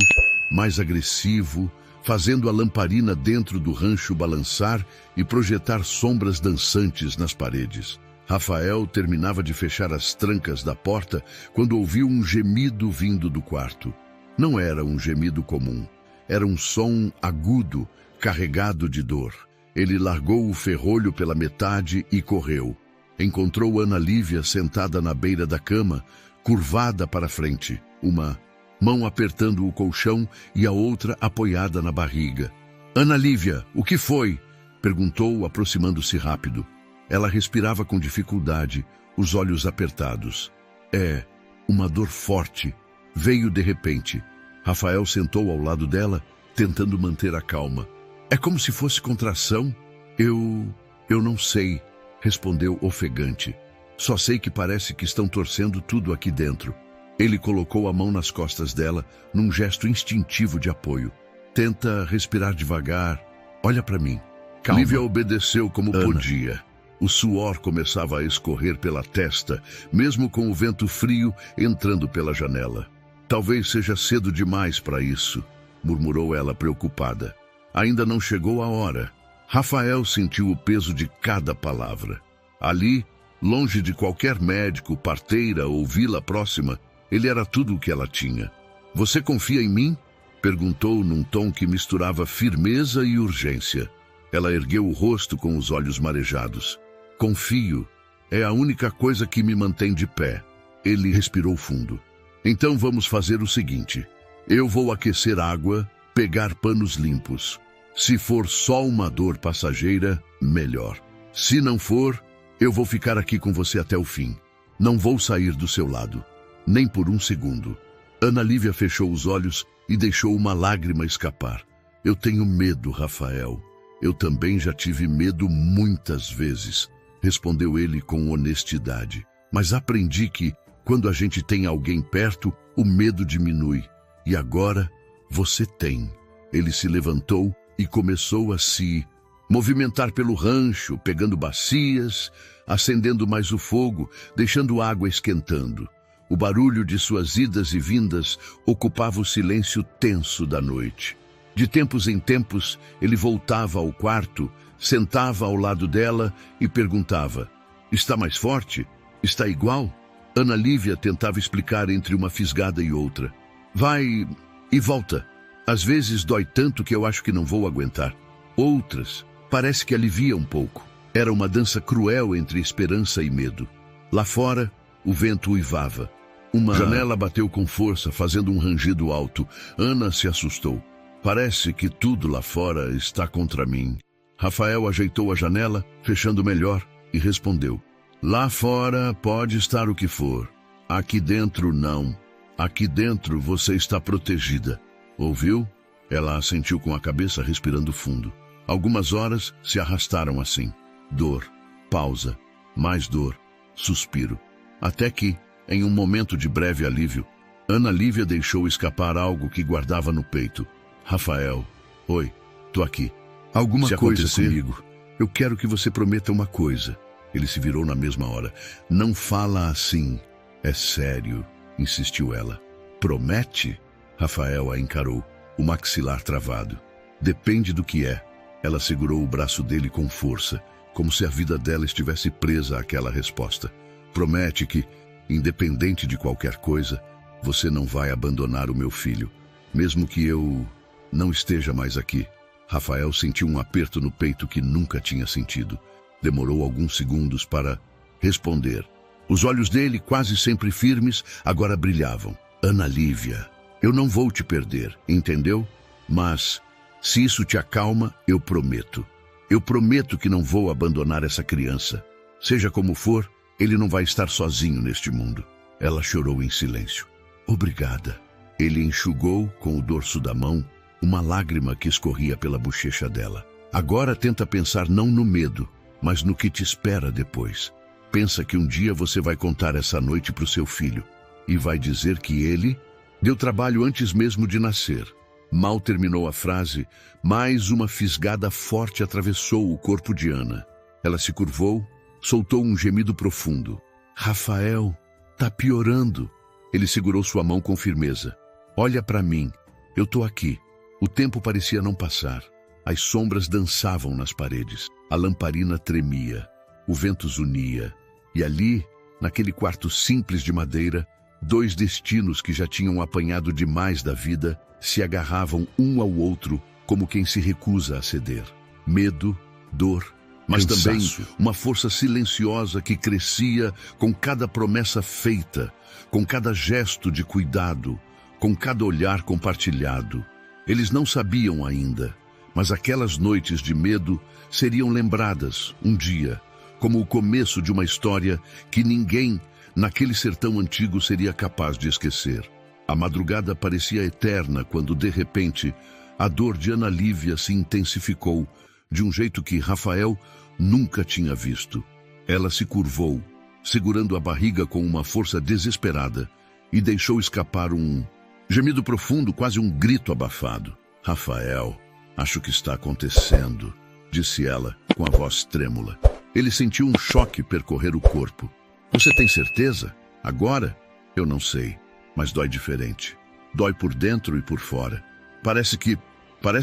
mais agressivo, fazendo a lamparina dentro do rancho balançar e projetar sombras dançantes nas paredes. Rafael terminava de fechar as trancas da porta quando ouviu um gemido vindo do quarto. Não era um gemido comum. Era um som agudo, carregado de dor. Ele largou o ferrolho pela metade e correu. Encontrou Ana Lívia sentada na beira da cama, curvada para frente, uma mão apertando o colchão e a outra apoiada na barriga. Ana Lívia, o que foi? Perguntou, aproximando-se rápido. Ela respirava com dificuldade, os olhos apertados. É, uma dor forte. Veio de repente. Rafael sentou ao lado dela, tentando manter a calma. É como se fosse contração? Eu não sei, respondeu ofegante. Só sei que parece que estão torcendo tudo aqui dentro. Ele colocou a mão nas costas dela, num gesto instintivo de apoio. Tenta respirar devagar. Olha para mim. Calma. Lívia obedeceu como podia. O suor começava a escorrer pela testa, mesmo com o vento frio entrando pela janela. Talvez seja cedo demais para isso, murmurou ela preocupada. Ainda não chegou a hora. Rafael sentiu o peso de cada palavra. Ali, longe de qualquer médico, parteira ou vila próxima, ele era tudo o que ela tinha. Você confia em mim? Perguntou num tom que misturava firmeza e urgência. Ela ergueu o rosto com os olhos marejados. Confio. É a única coisa que me mantém de pé. Ele respirou fundo. Então vamos fazer o seguinte. Eu vou aquecer água, pegar panos limpos. Se for só uma dor passageira, melhor. Se não for, eu vou ficar aqui com você até o fim. Não vou sair do seu lado. Nem por um segundo. Ana Lívia fechou os olhos e deixou uma lágrima escapar. Eu tenho medo, Rafael. Eu também já tive medo muitas vezes, respondeu ele com honestidade. Mas aprendi que, quando a gente tem alguém perto, o medo diminui. E agora, você tem. Ele se levantou e começou a se movimentar pelo rancho, pegando bacias, acendendo mais o fogo, deixando a água esquentando. O barulho de suas idas e vindas ocupava o silêncio tenso da noite. De tempos em tempos, ele voltava ao quarto, sentava ao lado dela e perguntava: está mais forte? Está igual? Ana Lívia tentava explicar entre uma fisgada e outra. Vai e volta. Às vezes dói tanto que eu acho que não vou aguentar. Outras, parece que alivia um pouco. Era uma dança cruel entre esperança e medo. Lá fora, o vento uivava. Uma janela bateu com força, fazendo um rangido alto. Ana se assustou. Parece que tudo lá fora está contra mim. Rafael ajeitou a janela, fechando melhor, e respondeu. Lá fora pode estar o que for. Aqui dentro não. Aqui dentro você está protegida. Ouviu? Ela assentiu com a cabeça, respirando fundo. Algumas horas se arrastaram assim. Dor, pausa, mais dor, suspiro. Até que, em um momento de breve alívio, Ana Lívia deixou escapar algo que guardava no peito. Rafael, oi, tô aqui. Alguma coisa comigo. Eu quero que você prometa uma coisa. Ele se virou na mesma hora. Não fala assim. É sério, insistiu ela. Promete? Rafael a encarou, o maxilar travado. Depende do que é. Ela segurou o braço dele com força, como se a vida dela estivesse presa àquela resposta. Promete que, independente de qualquer coisa, você não vai abandonar o meu filho, mesmo que eu não esteja mais aqui. Rafael sentiu um aperto no peito que nunca tinha sentido. Demorou alguns segundos para responder. Os olhos dele, quase sempre firmes, agora brilhavam. Ana Lívia, eu não vou te perder, entendeu? Mas, se isso te acalma, eu prometo. Eu prometo que não vou abandonar essa criança. Seja como for, ele não vai estar sozinho neste mundo. Ela chorou em silêncio. Obrigada. Ele enxugou com o dorso da mão uma lágrima que escorria pela bochecha dela. Agora tenta pensar não no medo, mas no que te espera depois. Pensa que um dia você vai contar essa noite para o seu filho e vai dizer que ele deu trabalho antes mesmo de nascer. Mal terminou a frase, mais uma fisgada forte atravessou o corpo de Ana. Ela se curvou, soltou um gemido profundo. Rafael, tá piorando. Ele segurou sua mão com firmeza. Olha para mim, eu tô aqui. O tempo parecia não passar. As sombras dançavam nas paredes. A lamparina tremia. O vento zunia. E ali, naquele quarto simples de madeira, dois destinos que já tinham apanhado demais da vida se agarravam um ao outro como quem se recusa a ceder. Medo, dor, mas Cansaço. também uma força silenciosa que crescia com cada promessa feita, com cada gesto de cuidado, com cada olhar compartilhado. Eles não sabiam ainda, mas aquelas noites de medo seriam lembradas um dia, como o começo de uma história que ninguém naquele sertão antigo seria capaz de esquecer. A madrugada parecia eterna quando, de repente, a dor de Ana Lívia se intensificou de um jeito que Rafael nunca tinha visto. Ela se curvou, segurando a barriga com uma força desesperada, e deixou escapar um gemido profundo, quase um grito abafado. Rafael, acho que está acontecendo, disse ela com a voz trêmula. Ele sentiu um choque percorrer o corpo. Você tem certeza? Agora? Eu não sei, mas dói diferente. Dói por dentro e por fora. Parece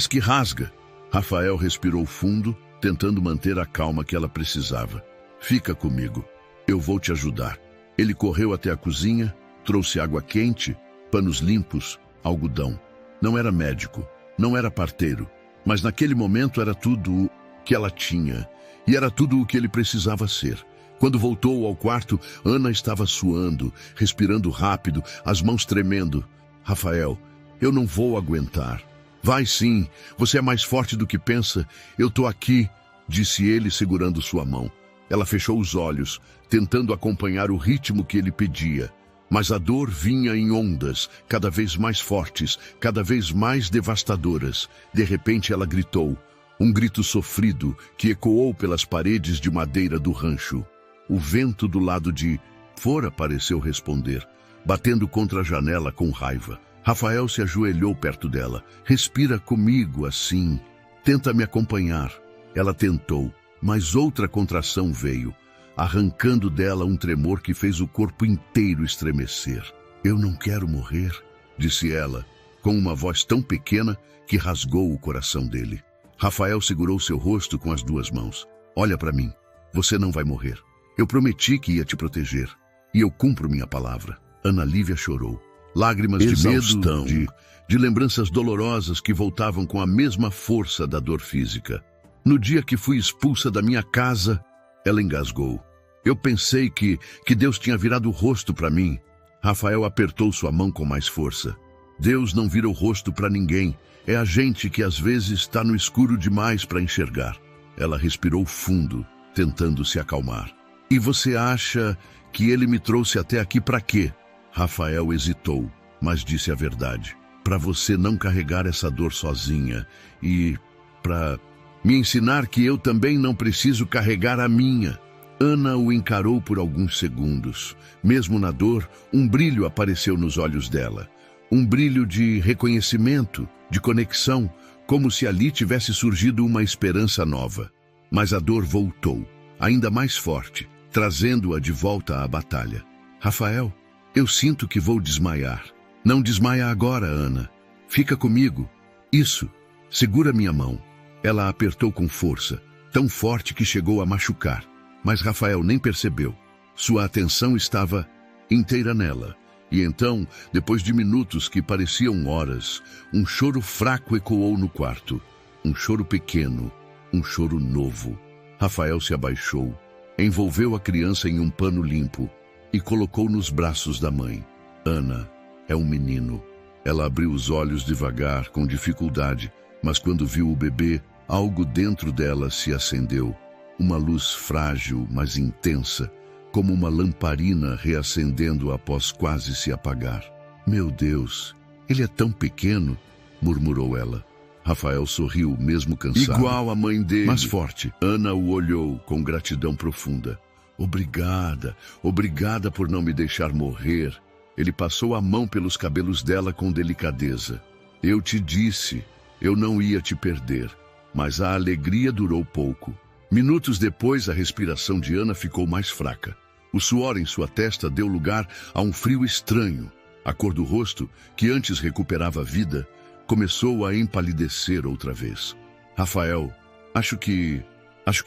que rasga. Rafael respirou fundo, tentando manter a calma que ela precisava. Fica comigo. Eu vou te ajudar. Ele correu até a cozinha, trouxe água quente, panos limpos, algodão. Não era médico, não era parteiro, mas naquele momento era tudo o que ela tinha, e era tudo o que ele precisava ser. Quando voltou ao quarto, Ana estava suando, respirando rápido, as mãos tremendo. Rafael, eu não vou aguentar. Vai sim, você é mais forte do que pensa. Eu tô aqui, disse ele segurando sua mão. Ela fechou os olhos, tentando acompanhar o ritmo que ele pedia. Mas a dor vinha em ondas, cada vez mais fortes, cada vez mais devastadoras. De repente ela gritou, um grito sofrido que ecoou pelas paredes de madeira do rancho. O vento do lado de fora pareceu responder, batendo contra a janela com raiva. Rafael se ajoelhou perto dela. Respira comigo assim. Tenta me acompanhar. Ela tentou, mas outra contração veio, arrancando dela um tremor que fez o corpo inteiro estremecer. Eu não quero morrer, disse ela, com uma voz tão pequena que rasgou o coração dele. Rafael segurou seu rosto com as duas mãos. Olha para mim. Você não vai morrer. Eu prometi que ia te proteger. E eu cumpro minha palavra. Ana Lívia chorou. Lágrimas Exaustão. de medo, de lembranças dolorosas que voltavam com a mesma força da dor física. No dia que fui expulsa da minha casa, ela engasgou. Eu pensei que Deus tinha virado o rosto para mim. Rafael apertou sua mão com mais força. Deus não vira o rosto para ninguém. É a gente que às vezes está no escuro demais para enxergar. Ela respirou fundo, tentando se acalmar. E você acha que ele me trouxe até aqui para quê? Rafael hesitou, mas disse a verdade. Para você não carregar essa dor sozinha e para me ensinar que eu também não preciso carregar a minha. Ana o encarou por alguns segundos. Mesmo na dor, um brilho apareceu nos olhos dela. Um brilho de reconhecimento, de conexão, como se ali tivesse surgido uma esperança nova. Mas a dor voltou, ainda mais forte, trazendo-a de volta à batalha. Rafael, eu sinto que vou desmaiar. Não desmaia agora, Ana. Fica comigo. Isso. Segura minha mão. Ela a apertou com força, tão forte que chegou a machucar. Mas Rafael nem percebeu. Sua atenção estava inteira nela. E então, depois de minutos que pareciam horas, um choro fraco ecoou no quarto. Um choro pequeno, um choro novo. Rafael se abaixou, envolveu a criança em um pano limpo e colocou nos braços da mãe. Ana é um menino. Ela abriu os olhos devagar, com dificuldade, mas quando viu o bebê, algo dentro dela se acendeu. Uma luz frágil, mas intensa, como uma lamparina reacendendo após quase se apagar. Meu Deus, ele é tão pequeno, murmurou ela. Rafael sorriu, mesmo cansado. Igual a mãe dele, mas forte. Ana o olhou com gratidão profunda. Obrigada, obrigada por não me deixar morrer. Ele passou a mão pelos cabelos dela com delicadeza. Eu te disse, eu não ia te perder, mas a alegria durou pouco. Minutos depois, a respiração de Ana ficou mais fraca. O suor em sua testa deu lugar a um frio estranho. A cor do rosto, que antes recuperava a vida, começou a empalidecer outra vez. Rafael, acho que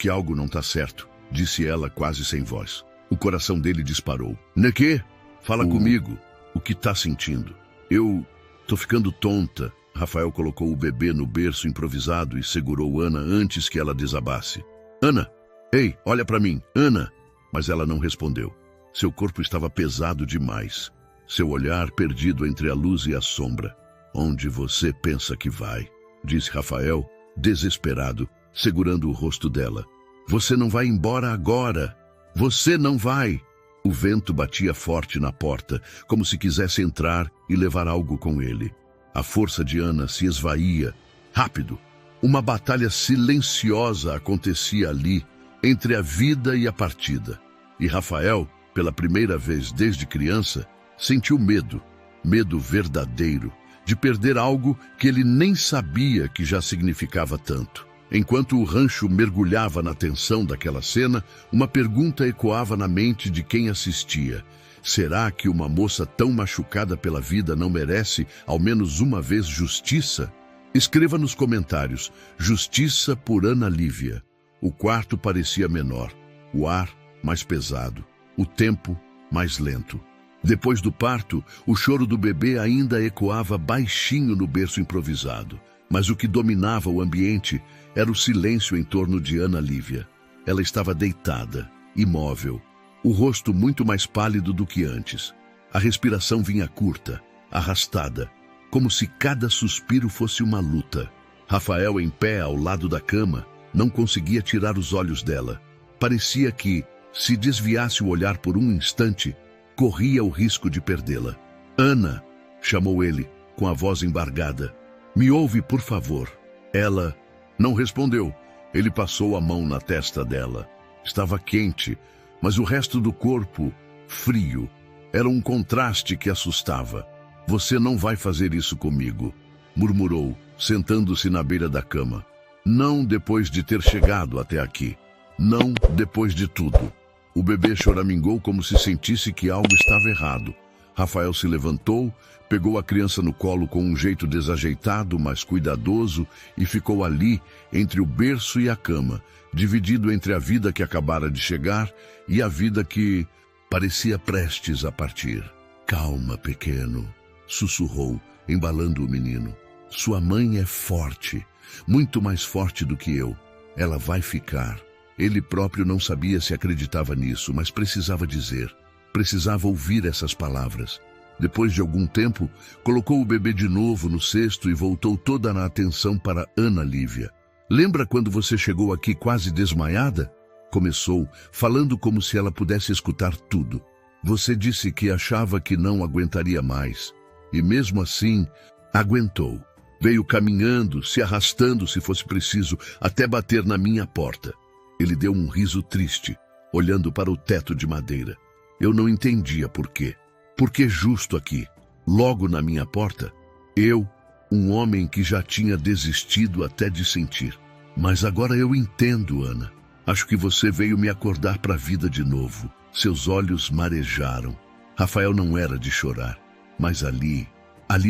algo não está certo, disse ela quase sem voz. O coração dele disparou. Nequê? Fala comigo. O que está sentindo? Eu tô ficando tonta. Rafael colocou o bebê no berço improvisado e segurou Ana antes que ela desabasse. Ana! Ei, olha para mim, Ana! Mas ela não respondeu. Seu corpo estava pesado demais. Seu olhar perdido entre a luz e a sombra. Onde você pensa que vai? Disse Rafael, desesperado, segurando o rosto dela. Você não vai embora agora! Você não vai! O vento batia forte na porta, como se quisesse entrar e levar algo com ele. A força de Ana se esvaía. Rápido! Uma batalha silenciosa acontecia ali, entre a vida e a partida. E Rafael, pela primeira vez desde criança, sentiu medo, medo verdadeiro, de perder algo que ele nem sabia que já significava tanto. Enquanto o rancho mergulhava na tensão daquela cena, uma pergunta ecoava na mente de quem assistia. Será que uma moça tão machucada pela vida não merece, ao menos uma vez, justiça? Escreva nos comentários, justiça por Ana Lívia. O quarto parecia menor, o ar mais pesado, o tempo mais lento. Depois do parto, o choro do bebê ainda ecoava baixinho no berço improvisado. Mas o que dominava o ambiente era o silêncio em torno de Ana Lívia. Ela estava deitada, imóvel, o rosto muito mais pálido do que antes. A respiração vinha curta, arrastada, como se cada suspiro fosse uma luta. Rafael, em pé ao lado da cama, não conseguia tirar os olhos dela. Parecia que, se desviasse o olhar por um instante, corria o risco de perdê-la. Ana, chamou ele, com a voz embargada. Me ouve, por favor. Ela não respondeu. Ele passou a mão na testa dela. Estava quente, mas o resto do corpo, frio. Era um contraste que assustava. Você não vai fazer isso comigo, murmurou, sentando-se na beira da cama. Não depois de ter chegado até aqui. Não depois de tudo. O bebê choramingou como se sentisse que algo estava errado. Rafael se levantou, pegou a criança no colo com um jeito desajeitado, mas cuidadoso, e ficou ali, entre o berço e a cama, dividido entre a vida que acabara de chegar e a vida que parecia prestes a partir. Calma, pequeno, sussurrou, embalando o menino. Sua mãe é forte, muito mais forte do que eu. Ela vai ficar. Ele próprio não sabia se acreditava nisso, mas precisava dizer. Precisava ouvir essas palavras. Depois de algum tempo, colocou o bebê de novo no cesto e voltou toda a atenção para Ana Lívia. Lembra quando você chegou aqui quase desmaiada? Começou, falando como se ela pudesse escutar tudo. Você disse que achava que não aguentaria mais. E mesmo assim, aguentou. Veio caminhando, se arrastando se fosse preciso, até bater na minha porta. Ele deu um riso triste, olhando para o teto de madeira. Eu não entendia por quê. Por que justo aqui, logo na minha porta? Eu, um homem que já tinha desistido até de sentir. Mas agora eu entendo, Ana. Acho que você veio me acordar para a vida de novo. Seus olhos marejaram. Rafael não era de chorar. Mas ali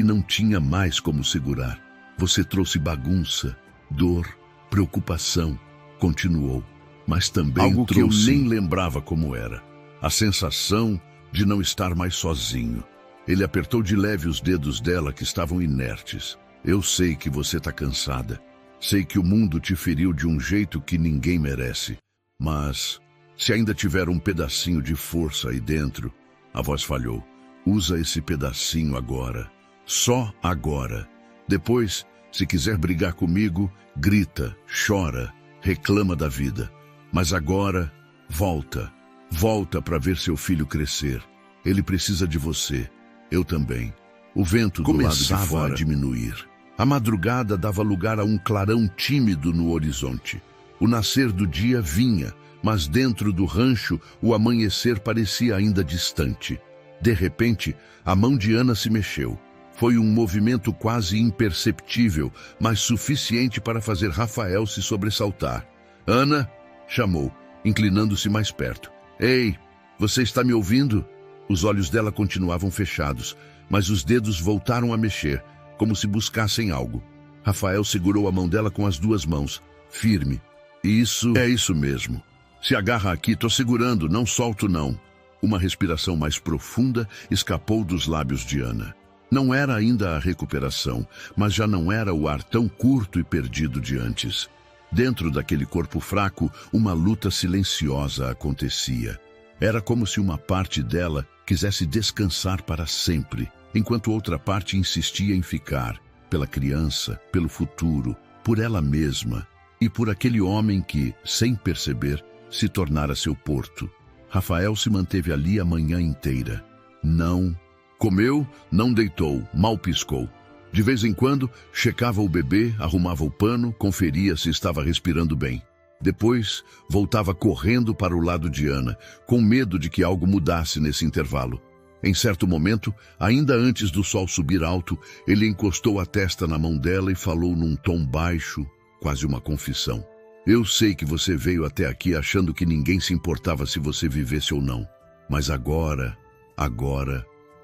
não tinha mais como segurar. Você trouxe bagunça, dor, preocupação. Continuou. Mas também algo que eu nem lembrava como era. A sensação de não estar mais sozinho. Ele apertou de leve os dedos dela que estavam inertes. Eu sei que você está cansada. Sei que o mundo te feriu de um jeito que ninguém merece. Mas, se ainda tiver um pedacinho de força aí dentro, a voz falhou. Usa esse pedacinho agora. Só agora. Depois, se quiser brigar comigo, grita, chora, reclama da vida. Mas agora, volta. Volta para ver seu filho crescer. Ele precisa de você. Eu também. O vento do lado de fora a diminuir. A madrugada dava lugar a um clarão tímido no horizonte. O nascer do dia vinha, mas dentro do rancho o amanhecer parecia ainda distante. De repente, a mão de Ana se mexeu. Foi um movimento quase imperceptível, mas suficiente para fazer Rafael se sobressaltar. Ana, chamou, inclinando-se mais perto. Ei, você está me ouvindo? Os olhos dela continuavam fechados, mas os dedos voltaram a mexer, como se buscassem algo. Rafael segurou a mão dela com as duas mãos, firme. Isso é isso mesmo. Se agarra aqui, tô segurando, não solto não. Uma respiração mais profunda escapou dos lábios de Ana. Não era ainda a recuperação, mas já não era o ar tão curto e perdido de antes. Dentro daquele corpo fraco, uma luta silenciosa acontecia. Era como se uma parte dela quisesse descansar para sempre, enquanto outra parte insistia em ficar, pela criança, pelo futuro, por ela mesma e por aquele homem que, sem perceber, se tornara seu porto. Rafael se manteve ali a manhã inteira. Não comeu, não deitou, mal piscou. De vez em quando, checava o bebê, arrumava o pano, conferia se estava respirando bem. Depois, voltava correndo para o lado de Ana, com medo de que algo mudasse nesse intervalo. Em certo momento, ainda antes do sol subir alto, ele encostou a testa na mão dela e falou num tom baixo, quase uma confissão. Eu sei que você veio até aqui achando que ninguém se importava se você vivesse ou não. Mas agora,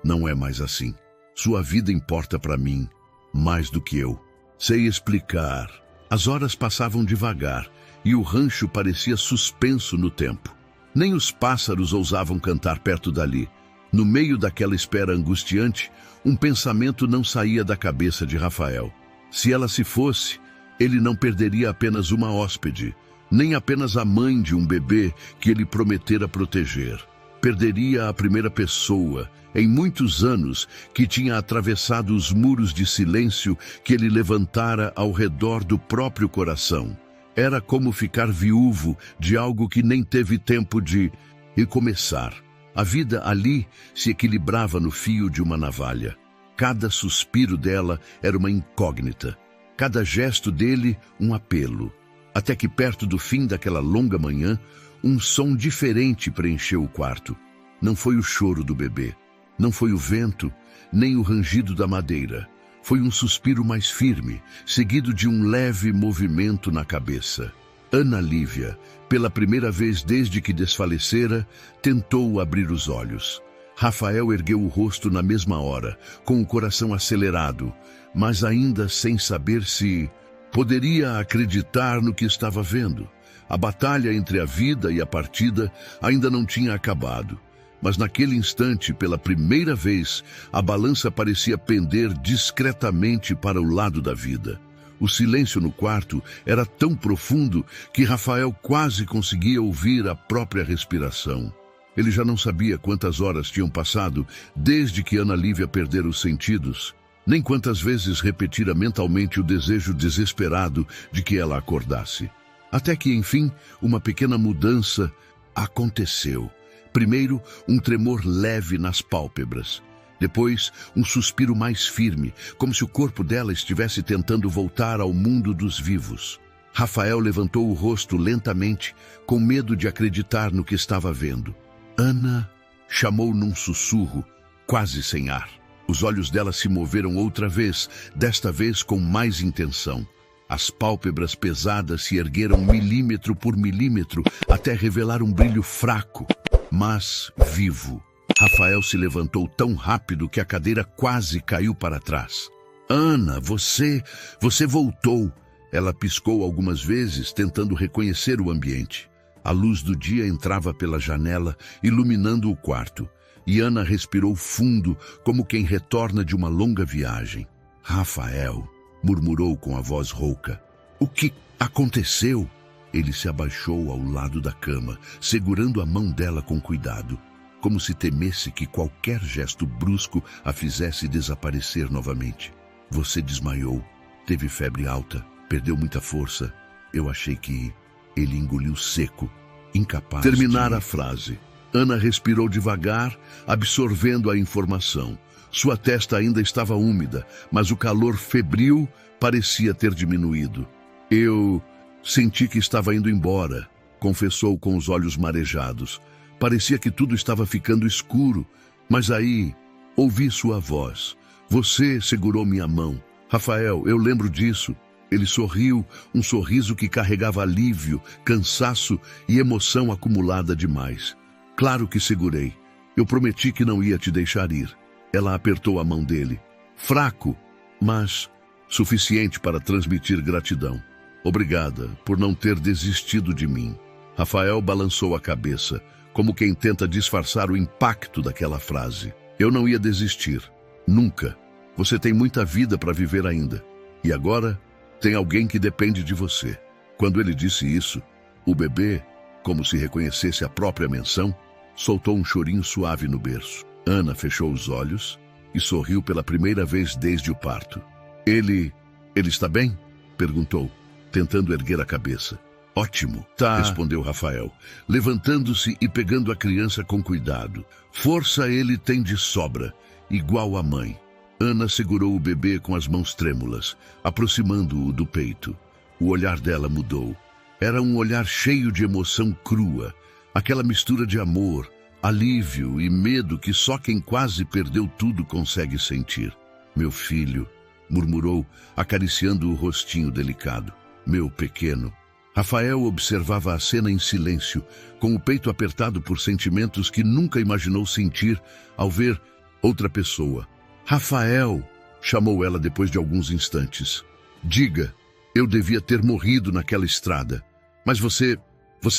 não é mais assim. Sua vida importa para mim, mais do que eu. Sei explicar. As horas passavam devagar e o rancho parecia suspenso no tempo. Nem os pássaros ousavam cantar perto dali. No meio daquela espera angustiante, um pensamento não saía da cabeça de Rafael. Se ela se fosse, ele não perderia apenas uma hóspede, nem apenas a mãe de um bebê que ele prometera proteger. Perderia a primeira pessoa, em muitos anos, que tinha atravessado os muros de silêncio que ele levantara ao redor do próprio coração. Era como ficar viúvo de algo que nem teve tempo de recomeçar. A vida ali se equilibrava no fio de uma navalha. Cada suspiro dela era uma incógnita. Cada gesto dele, um apelo. Até que perto do fim daquela longa manhã, um som diferente preencheu o quarto. Não foi o choro do bebê. Não foi o vento, nem o rangido da madeira. Foi um suspiro mais firme, seguido de um leve movimento na cabeça. Ana Lívia, pela primeira vez desde que desfalecera, tentou abrir os olhos. Rafael ergueu o rosto na mesma hora, com o coração acelerado, mas ainda sem saber se poderia acreditar no que estava vendo. A batalha entre a vida e a partida ainda não tinha acabado. Mas naquele instante, pela primeira vez, a balança parecia pender discretamente para o lado da vida. O silêncio no quarto era tão profundo que Rafael quase conseguia ouvir a própria respiração. Ele já não sabia quantas horas tinham passado desde que Ana Lívia perdera os sentidos, nem quantas vezes repetira mentalmente o desejo desesperado de que ela acordasse. Até que, enfim, uma pequena mudança aconteceu. Primeiro, um tremor leve nas pálpebras. Depois, um suspiro mais firme, como se o corpo dela estivesse tentando voltar ao mundo dos vivos. Rafael levantou o rosto lentamente, com medo de acreditar no que estava vendo. Ana, chamou num sussurro, quase sem ar. Os olhos dela se moveram outra vez, desta vez com mais intenção. As pálpebras pesadas se ergueram milímetro por milímetro, até revelar um brilho fraco, mas vivo. Rafael se levantou tão rápido que a cadeira quase caiu para trás. Ana, você voltou. Ela piscou algumas vezes, tentando reconhecer o ambiente. A luz do dia entrava pela janela, iluminando o quarto. E Ana respirou fundo, como quem retorna de uma longa viagem. Rafael, murmurou com a voz rouca. O que aconteceu? Ele se abaixou ao lado da cama, segurando a mão dela com cuidado, como se temesse que qualquer gesto brusco a fizesse desaparecer novamente. Você desmaiou, teve febre alta, perdeu muita força. Eu achei que... Ele engoliu seco, incapaz de terminar a frase. Ana respirou devagar, absorvendo a informação. Sua testa ainda estava úmida, mas o calor febril parecia ter diminuído. Eu senti que estava indo embora, confessou com os olhos marejados. Parecia que tudo estava ficando escuro, mas aí ouvi sua voz, Você segurou minha mão. Rafael, eu lembro disso. Ele sorriu, um sorriso que carregava alívio, cansaço e emoção acumulada demais. Claro que segurei. Eu prometi que não ia te deixar ir. Ela apertou a mão dele. Fraco, mas suficiente para transmitir gratidão. Obrigada por não ter desistido de mim. Rafael balançou a cabeça, como quem tenta disfarçar o impacto daquela frase. Eu não ia desistir. Nunca. Você tem muita vida para viver ainda. E agora, tem alguém que depende de você. Quando ele disse isso, o bebê, como se reconhecesse a própria menção, soltou um chorinho suave no berço. Ana fechou os olhos e sorriu pela primeira vez desde o parto. Ele está bem? Perguntou, tentando erguer a cabeça. Ótimo, tá, respondeu Rafael, levantando-se e pegando a criança com cuidado. Força ele tem de sobra, igual a mãe. Ana segurou o bebê com as mãos trêmulas, aproximando-o do peito. O olhar dela mudou. Era um olhar cheio de emoção crua, aquela mistura de amor, alívio e medo que só quem quase perdeu tudo consegue sentir. Meu filho, murmurou, acariciando o rostinho delicado. Meu pequeno. Rafael observava a cena em silêncio, com o peito apertado por sentimentos que nunca imaginou sentir ao ver outra pessoa. Rafael, chamou ela depois de alguns instantes. Diga, eu devia ter morrido naquela estrada, mas você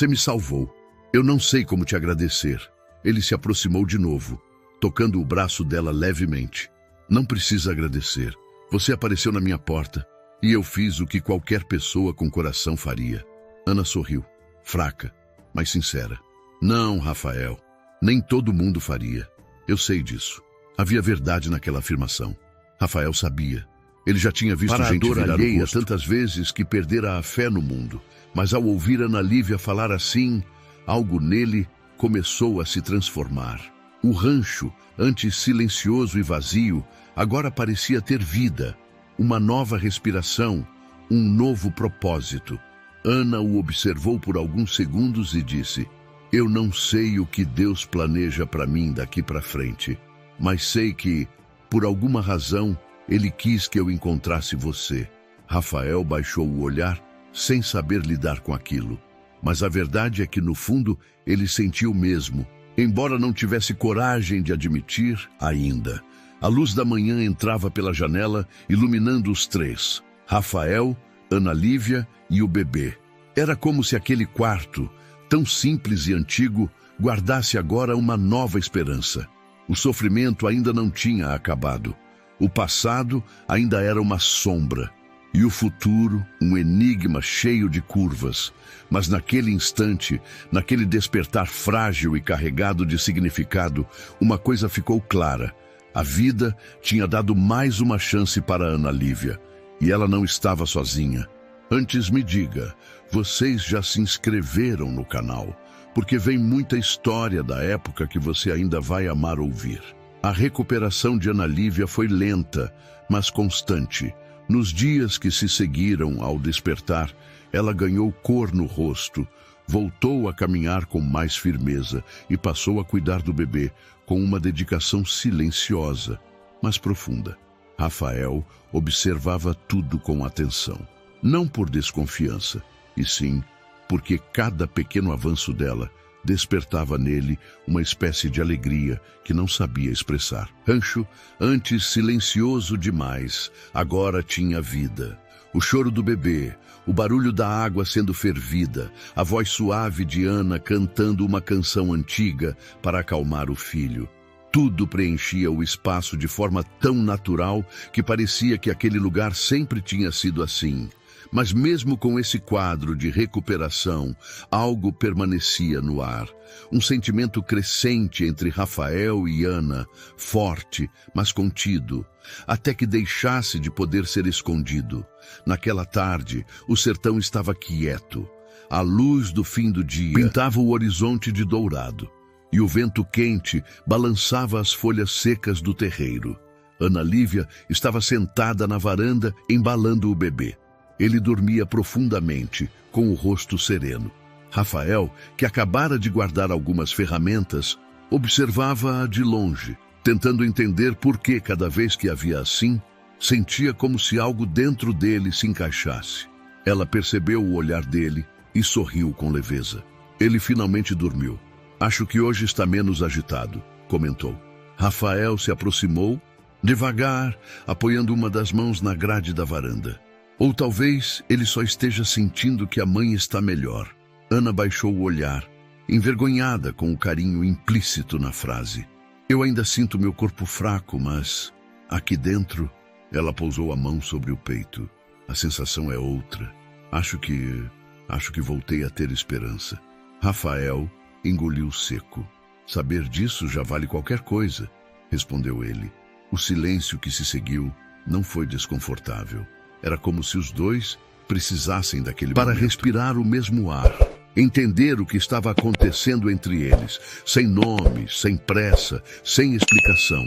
me salvou. Eu não sei como te agradecer. Ele se aproximou de novo, tocando o braço dela levemente. Não precisa agradecer. Você apareceu na minha porta e eu fiz o que qualquer pessoa com coração faria. Ana sorriu, fraca, mas sincera. Não, Rafael, nem todo mundo faria. Eu sei disso. Havia verdade naquela afirmação. Rafael sabia. Ele já tinha visto gente virar alheia tantas vezes que perdera a fé no mundo. Mas ao ouvir Ana Lívia falar assim, algo nele começou a se transformar. O rancho, antes silencioso e vazio, agora parecia ter vida, uma nova respiração, um novo propósito. Ana o observou por alguns segundos e disse: eu não sei o que Deus planeja para mim daqui para frente, mas sei que, por alguma razão, Ele quis que eu encontrasse você. Rafael baixou o olhar, sem saber lidar com aquilo. Mas a verdade é que, no fundo, ele sentiu mesmo, embora não tivesse coragem de admitir ainda. A luz da manhã entrava pela janela, iluminando os três: Rafael, Ana Lívia e o bebê. Era como se aquele quarto, tão simples e antigo, guardasse agora uma nova esperança. O sofrimento ainda não tinha acabado. O passado ainda era uma sombra. E o futuro, um enigma cheio de curvas. Mas naquele instante, naquele despertar frágil e carregado de significado, uma coisa ficou clara. A vida tinha dado mais uma chance para Ana Lívia. E ela não estava sozinha. Antes me diga, vocês já se inscreveram no canal? Porque vem muita história da época que você ainda vai amar ouvir. A recuperação de Ana Lívia foi lenta, mas constante. Nos dias que se seguiram ao despertar, ela ganhou cor no rosto, voltou a caminhar com mais firmeza e passou a cuidar do bebê com uma dedicação silenciosa, mas profunda. Rafael observava tudo com atenção, não por desconfiança, e sim porque cada pequeno avanço dela despertava nele uma espécie de alegria que não sabia expressar. Rancho, antes silencioso demais, agora tinha vida. O choro do bebê, o barulho da água sendo fervida, a voz suave de Ana cantando uma canção antiga para acalmar o filho. Tudo preenchia o espaço de forma tão natural que parecia que aquele lugar sempre tinha sido assim. Mas mesmo com esse quadro de recuperação, algo permanecia no ar. Um sentimento crescente entre Rafael e Ana, forte, mas contido, até que deixasse de poder ser escondido. Naquela tarde, o sertão estava quieto. A luz do fim do dia pintava o horizonte de dourado, e o vento quente balançava as folhas secas do terreiro. Ana Lívia estava sentada na varanda, embalando o bebê. Ele dormia profundamente, com o rosto sereno. Rafael, que acabara de guardar algumas ferramentas, observava-a de longe, tentando entender por que cada vez que havia assim, sentia como se algo dentro dele se encaixasse. Ela percebeu o olhar dele e sorriu com leveza. Ele finalmente dormiu. Acho que hoje está menos agitado, comentou. Rafael se aproximou, devagar, apoiando uma das mãos na grade da varanda. Ou talvez ele só esteja sentindo que a mãe está melhor. Ana baixou o olhar, envergonhada com o carinho implícito na frase. Eu ainda sinto meu corpo fraco, mas aqui dentro... Ela pousou a mão sobre o peito. A sensação é outra. Acho que voltei a ter esperança. Rafael engoliu seco. Saber disso já vale qualquer coisa, respondeu ele. O silêncio que se seguiu não foi desconfortável. Era como se os dois precisassem daquele momento para respirar o mesmo ar, entender o que estava acontecendo entre eles, sem nome, sem pressa, sem explicação.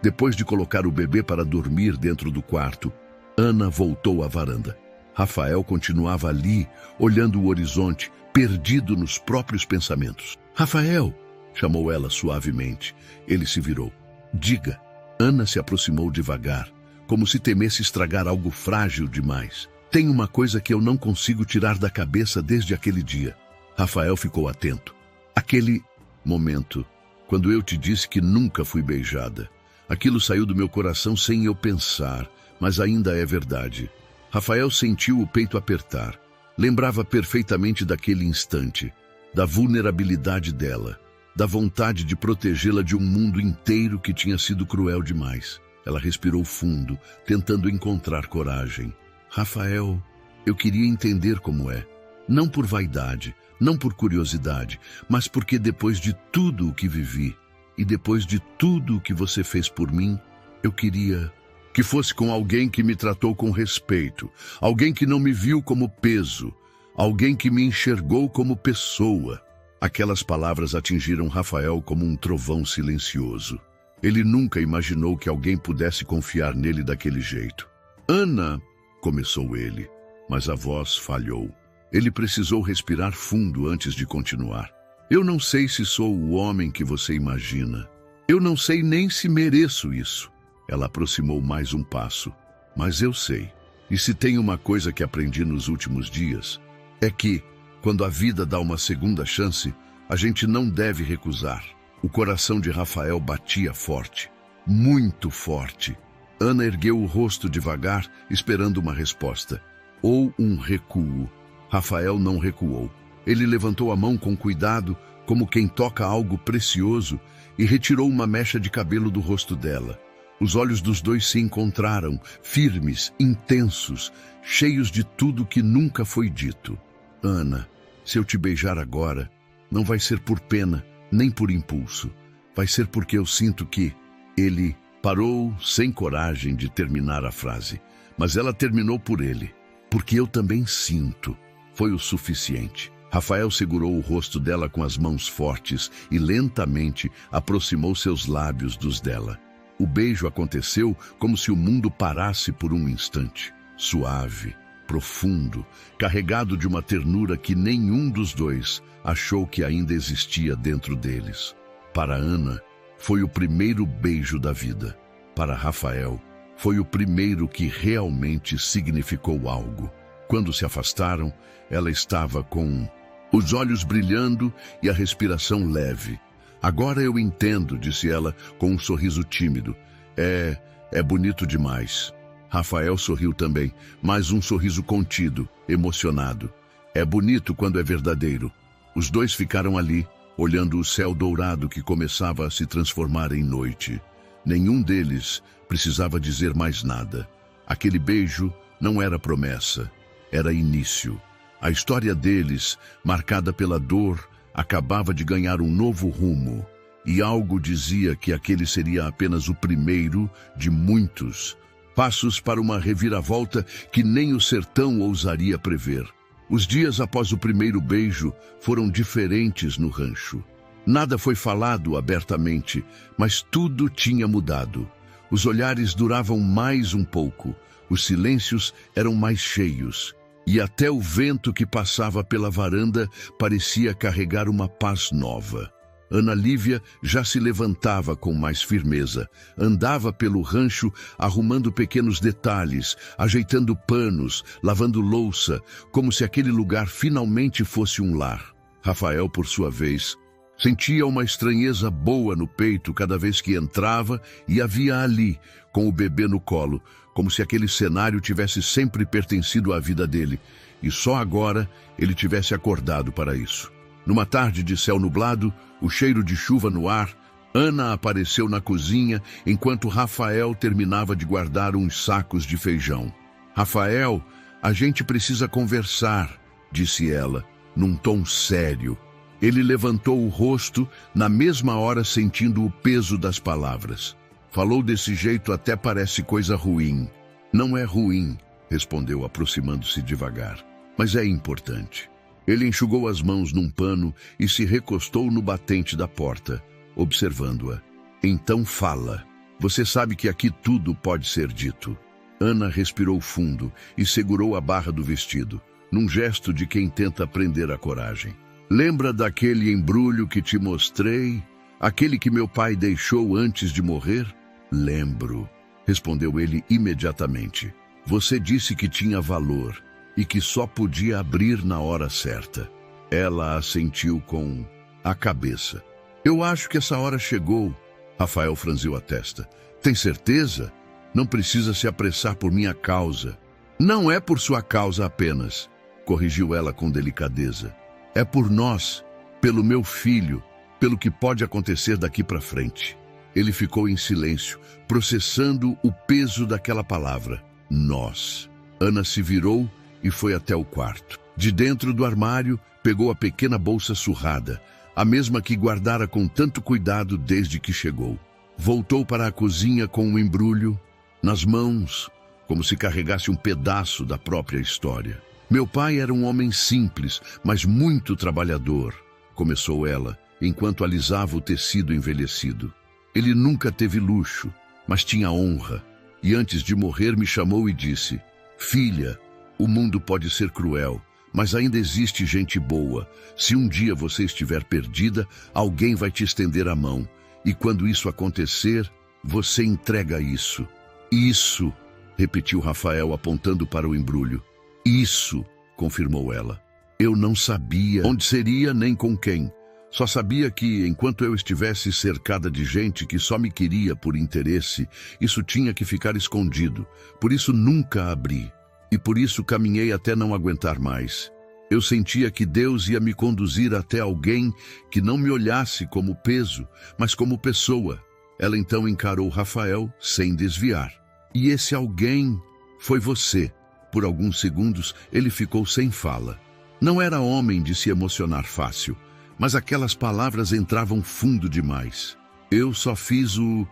Depois de colocar o bebê para dormir dentro do quarto, Ana voltou à varanda. Rafael continuava ali, olhando o horizonte, perdido nos próprios pensamentos. Rafael, chamou ela suavemente. Ele se virou. Diga. Ana se aproximou devagar, como se temesse estragar algo frágil demais. Tem uma coisa que eu não consigo tirar da cabeça desde aquele dia. Rafael ficou atento. Aquele momento, quando eu te disse que nunca fui beijada. Aquilo saiu do meu coração sem eu pensar, mas ainda é verdade. Rafael sentiu o peito apertar. Lembrava perfeitamente daquele instante, da vulnerabilidade dela, da vontade de protegê-la de um mundo inteiro que tinha sido cruel demais. Ela respirou fundo, tentando encontrar coragem. Rafael, eu queria entender como é. Não por vaidade, não por curiosidade, mas porque depois de tudo o que vivi, e depois de tudo o que você fez por mim, eu queria que fosse com alguém que me tratou com respeito, alguém que não me viu como peso, alguém que me enxergou como pessoa. Aquelas palavras atingiram Rafael como um trovão silencioso. Ele nunca imaginou que alguém pudesse confiar nele daquele jeito. Ana, começou ele, mas a voz falhou. Ele precisou respirar fundo antes de continuar. Eu não sei se sou o homem que você imagina. Eu não sei nem se mereço isso. Ela aproximou mais um passo. Mas eu sei. E se tem uma coisa que aprendi nos últimos dias, é que, quando a vida dá uma segunda chance, a gente não deve recusar. O coração de Rafael batia forte. Muito forte. Ana ergueu o rosto devagar, esperando uma resposta. Ou um recuo. Rafael não recuou. Ele levantou a mão com cuidado, como quem toca algo precioso, e retirou uma mecha de cabelo do rosto dela. Os olhos dos dois se encontraram, firmes, intensos, cheios de tudo que nunca foi dito. Ana, se eu te beijar agora, não vai ser por pena, nem por impulso. Vai ser porque eu sinto que... Ele parou sem coragem de terminar a frase, mas ela terminou por ele. Porque eu também sinto. Foi o suficiente. Rafael segurou o rosto dela com as mãos fortes e lentamente aproximou seus lábios dos dela. O beijo aconteceu como se o mundo parasse por um instante. Suave, profundo, carregado de uma ternura que nenhum dos dois achou que ainda existia dentro deles. Para Ana, foi o primeiro beijo da vida. Para Rafael, foi o primeiro que realmente significou algo. Quando se afastaram, ela estava com os olhos brilhando e a respiração leve. Agora eu entendo, disse ela com um sorriso tímido. É bonito demais. Rafael sorriu também, mas um sorriso contido, emocionado. É bonito quando é verdadeiro. Os dois ficaram ali, olhando o céu dourado que começava a se transformar em noite. Nenhum deles precisava dizer mais nada. Aquele beijo não era promessa, era início. A história deles, marcada pela dor, acabava de ganhar um novo rumo, e algo dizia que aquele seria apenas o primeiro de muitos passos para uma reviravolta que nem o sertão ousaria prever. Os dias após o primeiro beijo foram diferentes no rancho. Nada foi falado abertamente, mas tudo tinha mudado. Os olhares duravam mais um pouco, os silêncios eram mais cheios, e até o vento que passava pela varanda parecia carregar uma paz nova. Ana Lívia já se levantava com mais firmeza, andava pelo rancho arrumando pequenos detalhes, ajeitando panos, lavando louça, como se aquele lugar finalmente fosse um lar. Rafael, por sua vez, sentia uma estranheza boa no peito cada vez que entrava e a via ali, com o bebê no colo, como se aquele cenário tivesse sempre pertencido à vida dele, e só agora ele tivesse acordado para isso. Numa tarde de céu nublado, o cheiro de chuva no ar, Ana apareceu na cozinha enquanto Rafael terminava de guardar uns sacos de feijão. "Rafael, a gente precisa conversar", disse ela, num tom sério. Ele levantou o rosto, na mesma hora sentindo o peso das palavras. "Falou desse jeito até parece coisa ruim." "Não é ruim", respondeu aproximando-se devagar, "mas é importante." Ele enxugou as mãos num pano e se recostou no batente da porta, observando-a. "Então fala. Você sabe que aqui tudo pode ser dito." Ana respirou fundo e segurou a barra do vestido, num gesto de quem tenta prender a coragem. "Lembra daquele embrulho que te mostrei? Aquele que meu pai deixou antes de morrer?" "Lembro", respondeu ele imediatamente. "Você disse que tinha valor e que só podia abrir na hora certa." Ela assentiu com a cabeça. "Eu acho que essa hora chegou." Rafael franziu a testa. "Tem certeza? Não precisa se apressar por minha causa." "Não é por sua causa apenas", corrigiu ela com delicadeza. "É por nós, pelo meu filho, pelo que pode acontecer daqui para frente." Ele ficou em silêncio, processando o peso daquela palavra. Nós. Ana se virou e foi até o quarto. De dentro do armário, pegou a pequena bolsa surrada, a mesma que guardara com tanto cuidado desde que chegou. Voltou para a cozinha com um embrulho nas mãos, como se carregasse um pedaço da própria história. "Meu pai era um homem simples, mas muito trabalhador", começou ela, enquanto alisava o tecido envelhecido. "Ele nunca teve luxo, mas tinha honra. E antes de morrer me chamou e disse: 'Filha, o mundo pode ser cruel, mas ainda existe gente boa. Se um dia você estiver perdida, alguém vai te estender a mão. E quando isso acontecer, você entrega isso.'" "Isso", repetiu Rafael apontando para o embrulho. "Isso", confirmou ela. "Eu não sabia onde seria nem com quem. Só sabia que, enquanto eu estivesse cercada de gente que só me queria por interesse, isso tinha que ficar escondido. Por isso nunca abri. E por isso caminhei até não aguentar mais. Eu sentia que Deus ia me conduzir até alguém que não me olhasse como peso, mas como pessoa." Ela então encarou Rafael sem desviar. "E esse alguém foi você." Por alguns segundos ele ficou sem fala. Não era homem de se emocionar fácil, mas aquelas palavras entravam fundo demais. "Eu só fiz o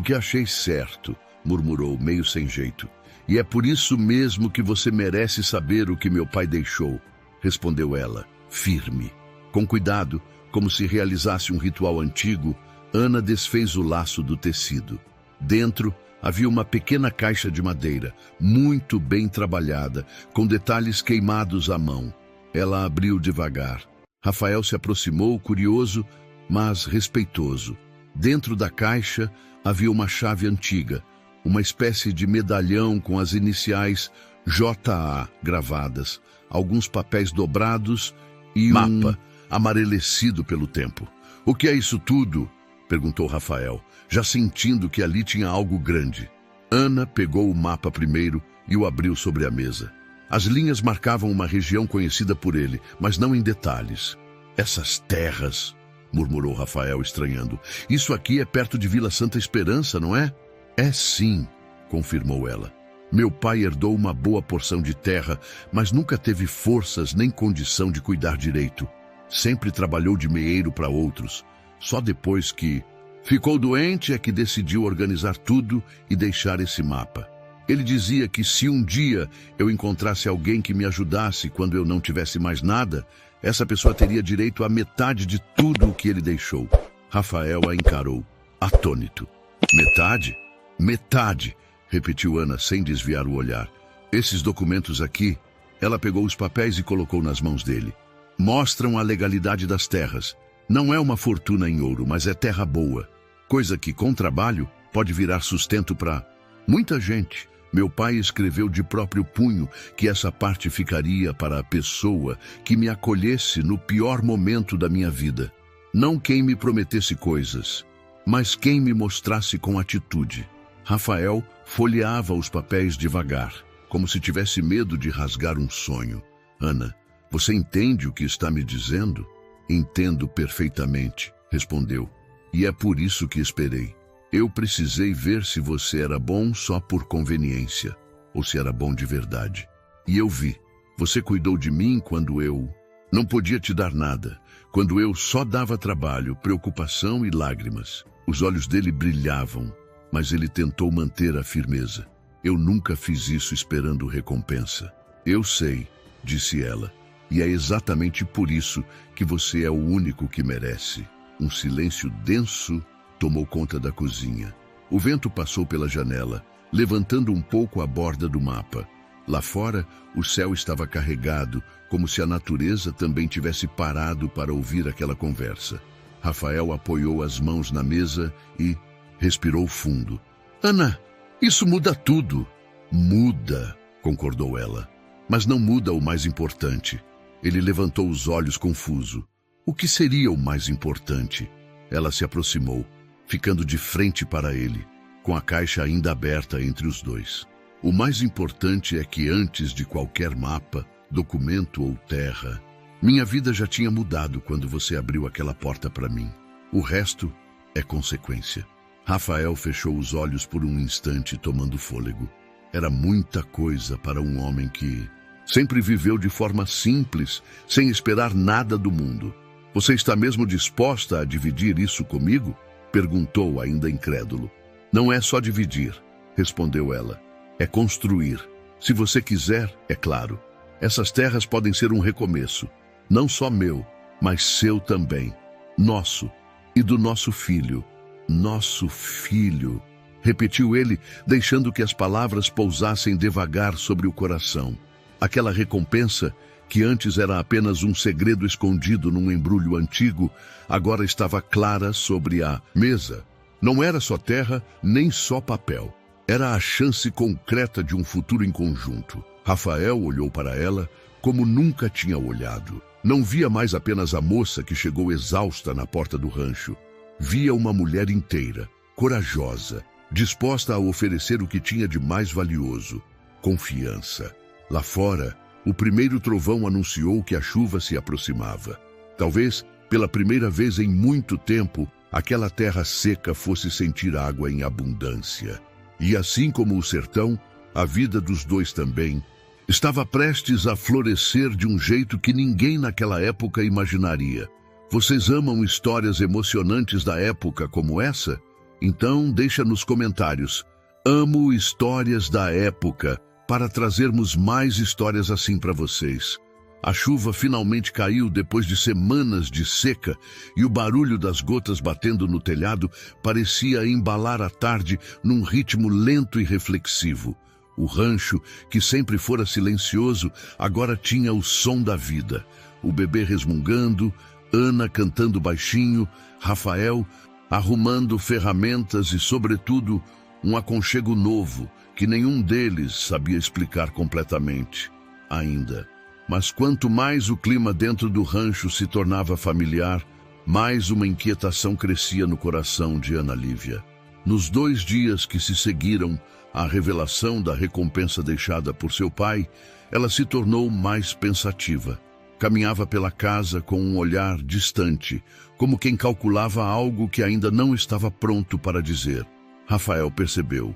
que achei certo", murmurou, meio sem jeito. "E é por isso mesmo que você merece saber o que meu pai deixou", respondeu ela, firme. Com cuidado, como se realizasse um ritual antigo, Ana desfez o laço do tecido. Dentro havia uma pequena caixa de madeira, muito bem trabalhada, com detalhes queimados à mão. Ela abriu devagar. Rafael se aproximou, curioso, mas respeitoso. Dentro da caixa havia uma chave antiga, uma espécie de medalhão com as iniciais JA gravadas, alguns papéis dobrados e um mapa amarelecido pelo tempo. "O que é isso tudo?" perguntou Rafael, já sentindo que ali tinha algo grande. Ana pegou o mapa primeiro e o abriu sobre a mesa. As linhas marcavam uma região conhecida por ele, mas não em detalhes. "Essas terras", murmurou Rafael, estranhando. "Isso aqui é perto de Vila Santa Esperança, não é?" "É sim", confirmou ela. "Meu pai herdou uma boa porção de terra, mas nunca teve forças nem condição de cuidar direito. Sempre trabalhou de meeiro para outros. Só depois que ficou doente é que decidiu organizar tudo e deixar esse mapa. Ele dizia que se um dia eu encontrasse alguém que me ajudasse quando eu não tivesse mais nada, essa pessoa teria direito à metade de tudo o que ele deixou." Rafael a encarou, atônito. "Metade? Metade", repetiu Ana sem desviar o olhar. "Esses documentos aqui." Ela pegou os papéis e colocou nas mãos dele. "Mostram a legalidade das terras. Não é uma fortuna em ouro, mas é terra boa. Coisa que, com trabalho, pode virar sustento para muita gente. Meu pai escreveu de próprio punho que essa parte ficaria para a pessoa que me acolhesse no pior momento da minha vida. Não quem me prometesse coisas, mas quem me mostrasse com atitude. Rafael folheava os papéis devagar, como se tivesse medo de rasgar um sonho. Ana, você entende o que está me dizendo? Entendo perfeitamente, respondeu. E é por isso que esperei. Eu precisei ver se você era bom só por conveniência, ou se era bom de verdade. E eu vi. Você cuidou de mim quando eu não podia te dar nada, quando eu só dava trabalho, preocupação e lágrimas. Os olhos dele brilhavam, mas ele tentou manter a firmeza. Eu nunca fiz isso esperando recompensa. Eu sei, disse ela, e é exatamente por isso que você é o único que merece. Um silêncio denso tomou conta da cozinha. O vento passou pela janela, levantando um pouco a borda do mapa. Lá fora, o céu estava carregado, como se a natureza também tivesse parado para ouvir aquela conversa. Rafael apoiou as mãos na mesa e respirou fundo. Ana, isso muda tudo. Muda, concordou ela. Mas não muda o mais importante. Ele levantou os olhos confuso. O que seria o mais importante? Ela se aproximou, ficando de frente para ele, com a caixa ainda aberta entre os dois. O mais importante é que antes de qualquer mapa, documento ou terra, minha vida já tinha mudado quando você abriu aquela porta para mim. O resto é consequência. Rafael fechou os olhos por um instante, tomando fôlego. Era muita coisa para um homem que sempre viveu de forma simples, sem esperar nada do mundo. Você está mesmo disposta a dividir isso comigo? Perguntou, ainda incrédulo. Não é só dividir, respondeu ela. É construir. Se você quiser, é claro. Essas terras podem ser um recomeço. Não só meu, mas seu também. Nosso e do nosso filho. Nosso filho, repetiu ele, deixando que as palavras pousassem devagar sobre o coração. Aquela recompensa, que antes era apenas um segredo escondido num embrulho antigo, agora estava clara sobre a mesa. Não era só terra, nem só papel. Era a chance concreta de um futuro em conjunto. Rafael olhou para ela como nunca tinha olhado. Não via mais apenas a moça que chegou exausta na porta do rancho. Via uma mulher inteira, corajosa, disposta a oferecer o que tinha de mais valioso: confiança. Lá fora, o primeiro trovão anunciou que a chuva se aproximava. Talvez, pela primeira vez em muito tempo, aquela terra seca fosse sentir água em abundância. E assim como o sertão, a vida dos dois também estava prestes a florescer de um jeito que ninguém naquela época imaginaria. Vocês amam histórias emocionantes da época como essa? Então deixa nos comentários. Amo histórias da época, para trazermos mais histórias assim para vocês. A chuva finalmente caiu depois de semanas de seca e o barulho das gotas batendo no telhado parecia embalar a tarde num ritmo lento e reflexivo. O rancho, que sempre fora silencioso, agora tinha o som da vida. O bebê resmungando, Ana cantando baixinho, Rafael arrumando ferramentas e, sobretudo, um aconchego novo que nenhum deles sabia explicar completamente ainda. Mas quanto mais o clima dentro do rancho se tornava familiar, mais uma inquietação crescia no coração de Ana Lívia. Nos 2 dias que se seguiram à revelação da recompensa deixada por seu pai, ela se tornou mais pensativa. Caminhava pela casa com um olhar distante, como quem calculava algo que ainda não estava pronto para dizer. Rafael percebeu,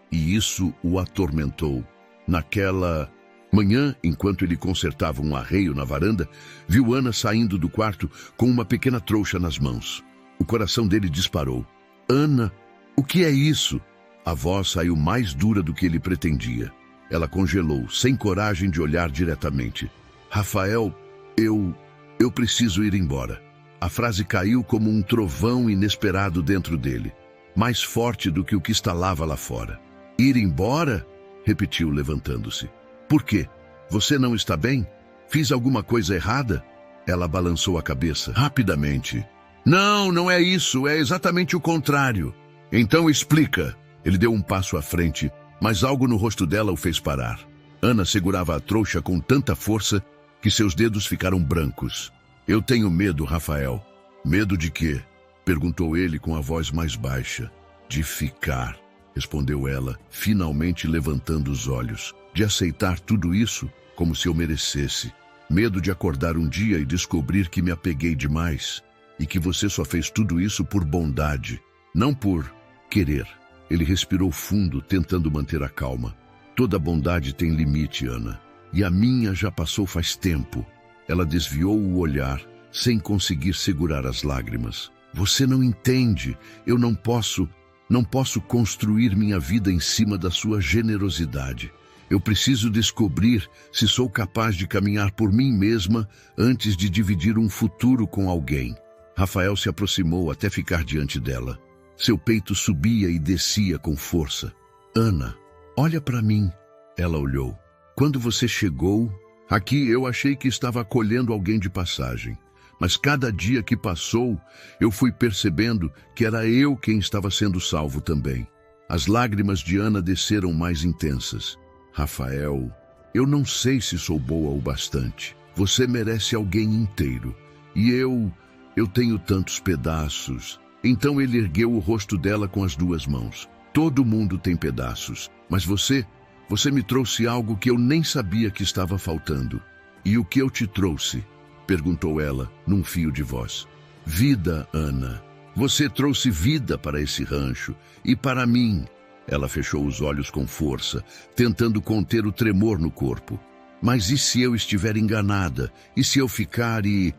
e isso o atormentou. Naquela manhã, enquanto ele consertava um arreio na varanda, viu Ana saindo do quarto com uma pequena trouxa nas mãos. O coração dele disparou. Ana, o que é isso? A voz saiu mais dura do que ele pretendia. Ela congelou, sem coragem de olhar diretamente. Rafael, eu preciso ir embora. A frase caiu como um trovão inesperado dentro dele, mais forte do que o que estalava lá fora. Ir embora? Repetiu, levantando-se. Por quê? Você não está bem? Fiz alguma coisa errada? Ela balançou a cabeça rapidamente. Não, não é isso, é exatamente o contrário. Então explica. Ele deu um passo à frente, mas algo no rosto dela o fez parar. Ana segurava a trouxa com tanta força que seus dedos ficaram brancos. Eu tenho medo, Rafael. Medo de quê? Perguntou ele com a voz mais baixa. De ficar, respondeu ela, finalmente levantando os olhos. De aceitar tudo isso como se eu merecesse. Medo de acordar um dia e descobrir que me apeguei demais e que você só fez tudo isso por bondade, não por querer. Ele respirou fundo, tentando manter a calma. Toda bondade tem limite, Ana. E a minha já passou faz tempo. Ela desviou o olhar, sem conseguir segurar as lágrimas. Você não entende. Eu não posso construir minha vida em cima da sua generosidade. Eu preciso descobrir se sou capaz de caminhar por mim mesma antes de dividir um futuro com alguém. Rafael se aproximou até ficar diante dela. Seu peito subia e descia com força. Ana, olha para mim. Ela olhou. Quando você chegou, aqui eu achei que estava acolhendo alguém de passagem. Mas cada dia que passou, eu fui percebendo que era eu quem estava sendo salvo também. As lágrimas de Ana desceram mais intensas. Rafael, eu não sei se sou boa o bastante. Você merece alguém inteiro. E eu tenho tantos pedaços. Então ele ergueu o rosto dela com as duas mãos. Todo mundo tem pedaços, mas você me trouxe algo que eu nem sabia que estava faltando. E o que eu te trouxe? Perguntou ela, num fio de voz. Vida, Ana. Você trouxe vida para esse rancho e para mim. Ela fechou os olhos com força, tentando conter o tremor no corpo. Mas e se eu estiver enganada? E se eu ficar e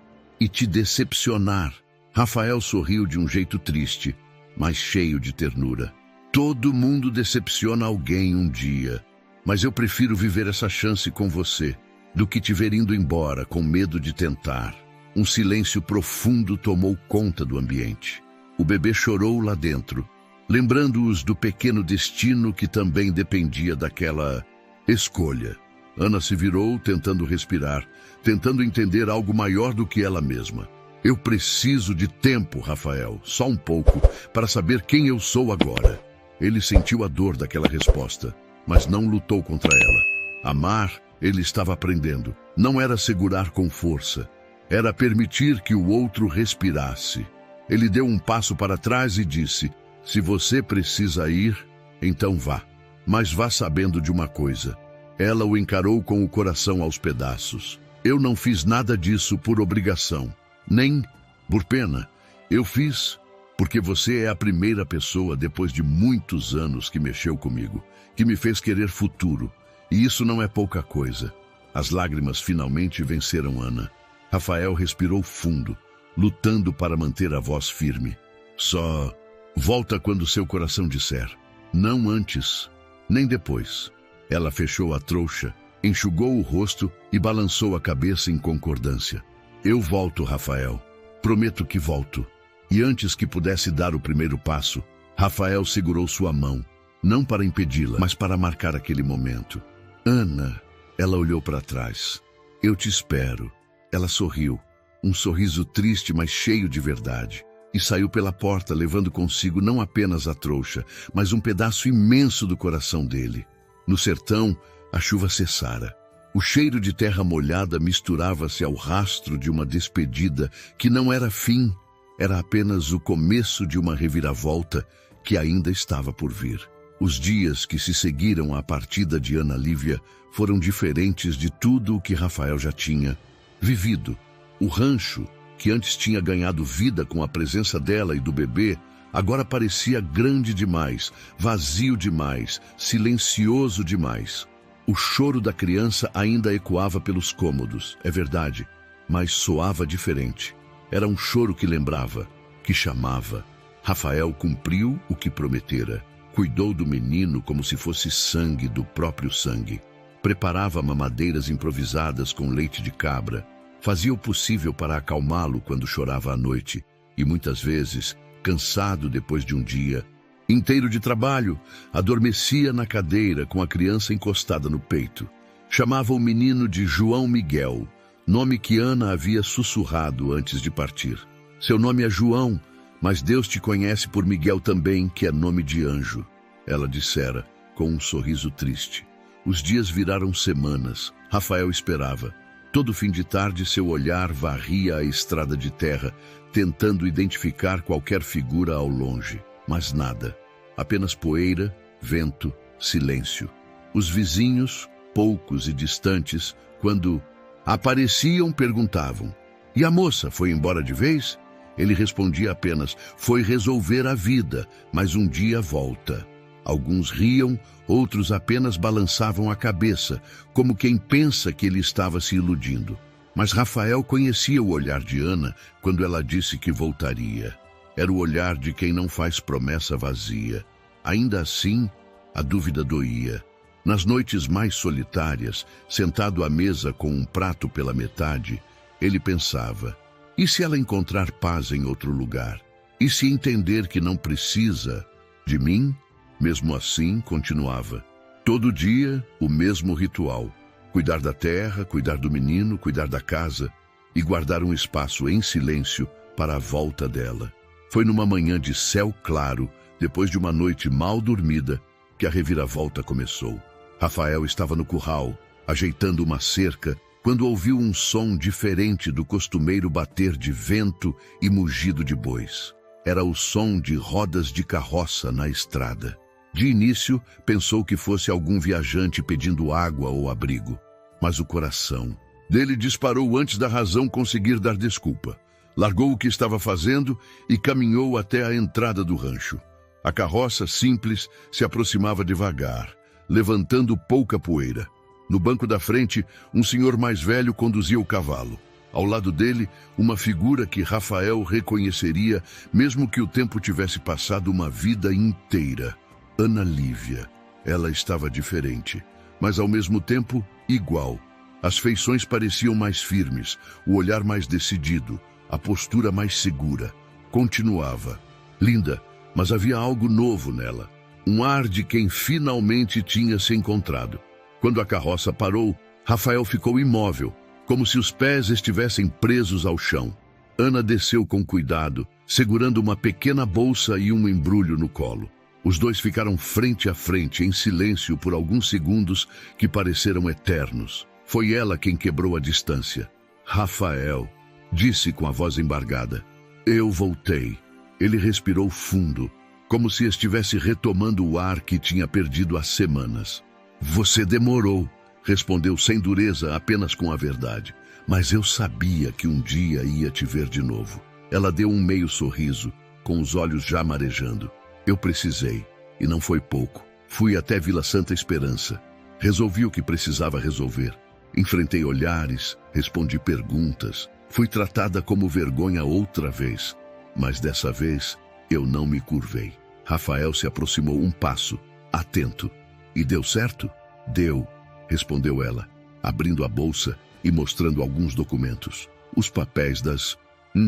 te decepcionar? Rafael sorriu de um jeito triste, mas cheio de ternura. Todo mundo decepciona alguém um dia, mas eu prefiro viver essa chance com você do que te ver indo embora com medo de tentar. Um silêncio profundo tomou conta do ambiente. O bebê chorou lá dentro, lembrando-os do pequeno destino que também dependia daquela escolha. Ana se virou, tentando respirar, tentando entender algo maior do que ela mesma. Eu preciso de tempo, Rafael, só um pouco, para saber quem eu sou agora. Ele sentiu a dor daquela resposta, mas não lutou contra ela. Amar, ele estava aprendendo. Não era segurar com força. Era permitir que o outro respirasse. Ele deu um passo para trás e disse, se você precisa ir, então vá. Mas vá sabendo de uma coisa. Ela o encarou com o coração aos pedaços. Eu não fiz nada disso por obrigação, nem por pena. Eu fiz porque você é a primeira pessoa depois de muitos anos que mexeu comigo, que me fez querer futuro. E isso não é pouca coisa. As lágrimas finalmente venceram Ana. Rafael respirou fundo, lutando para manter a voz firme. Só volta quando seu coração disser. Não antes, nem depois. Ela fechou a trouxa, enxugou o rosto e balançou a cabeça em concordância. Eu volto, Rafael. Prometo que volto. E antes que pudesse dar o primeiro passo, Rafael segurou sua mão, não para impedi-la, mas para marcar aquele momento. Ana, ela olhou para trás. Eu te espero. Ela sorriu, um sorriso triste, mas cheio de verdade, e saiu pela porta levando consigo não apenas a trouxa, mas um pedaço imenso do coração dele. No sertão, a chuva cessara. O cheiro de terra molhada misturava-se ao rastro de uma despedida que não era fim, era apenas o começo de uma reviravolta que ainda estava por vir. Os dias que se seguiram à partida de Ana Lívia foram diferentes de tudo o que Rafael já tinha vivido. O rancho, que antes tinha ganhado vida com a presença dela e do bebê, agora parecia grande demais, vazio demais, silencioso demais. O choro da criança ainda ecoava pelos cômodos, é verdade, mas soava diferente. Era um choro que lembrava, que chamava. Rafael cumpriu o que prometera. Cuidou do menino como se fosse sangue do próprio sangue. Preparava mamadeiras improvisadas com leite de cabra. Fazia o possível para acalmá-lo quando chorava à noite. E muitas vezes, cansado depois de um dia inteiro de trabalho, adormecia na cadeira com a criança encostada no peito. Chamava o menino de João Miguel, nome que Ana havia sussurrado antes de partir. Seu nome é João, mas Deus te conhece por Miguel também, que é nome de anjo, ela dissera, com um sorriso triste. Os dias viraram semanas. Rafael esperava. Todo fim de tarde, seu olhar varria a estrada de terra, tentando identificar qualquer figura ao longe. Mas nada. Apenas poeira, vento, silêncio. Os vizinhos, poucos e distantes, quando apareciam, perguntavam: "E a moça foi embora de vez?" Ele respondia apenas: "Foi resolver a vida, mas um dia volta." Alguns riam, outros apenas balançavam a cabeça, como quem pensa que ele estava se iludindo. Mas Rafael conhecia o olhar de Ana quando ela disse que voltaria. Era o olhar de quem não faz promessa vazia. Ainda assim, a dúvida doía. Nas noites mais solitárias, sentado à mesa com um prato pela metade, ele pensava: e se ela encontrar paz em outro lugar? E se entender que não precisa de mim? Mesmo assim, continuava. Todo dia, o mesmo ritual. Cuidar da terra, cuidar do menino, cuidar da casa e guardar um espaço em silêncio para a volta dela. Foi numa manhã de céu claro, depois de uma noite mal dormida, que a reviravolta começou. Rafael estava no curral, ajeitando uma cerca, quando ouviu um som diferente do costumeiro bater de vento e mugido de bois. Era o som de rodas de carroça na estrada. De início, pensou que fosse algum viajante pedindo água ou abrigo. Mas o coração dele disparou antes da razão conseguir dar desculpa. Largou o que estava fazendo e caminhou até a entrada do rancho. A carroça simples se aproximava devagar, levantando pouca poeira. No banco da frente, um senhor mais velho conduzia o cavalo. Ao lado dele, uma figura que Rafael reconheceria, mesmo que o tempo tivesse passado uma vida inteira. Ana Lívia. Ela estava diferente, mas ao mesmo tempo igual. As feições pareciam mais firmes, o olhar mais decidido, a postura mais segura. Continuava. Linda, mas havia algo novo nela. Um ar de quem finalmente tinha se encontrado. Quando a carroça parou, Rafael ficou imóvel, como se os pés estivessem presos ao chão. Ana desceu com cuidado, segurando uma pequena bolsa e um embrulho no colo. Os dois ficaram frente a frente, em silêncio por alguns segundos que pareceram eternos. Foi ela quem quebrou a distância. Rafael, disse com a voz embargada. Eu voltei. Ele respirou fundo, como se estivesse retomando o ar que tinha perdido há semanas. Você demorou, respondeu sem dureza, apenas com a verdade. Mas eu sabia que um dia ia te ver de novo. Ela deu um meio sorriso, com os olhos já marejando. Eu precisei, e não foi pouco. Fui até Vila Santa Esperança. Resolvi o que precisava resolver. Enfrentei olhares, respondi perguntas. Fui tratada como vergonha outra vez. Mas dessa vez, eu não me curvei. Rafael se aproximou um passo, atento. E deu certo? Deu, respondeu ela, abrindo a bolsa e mostrando alguns documentos. Os papéis das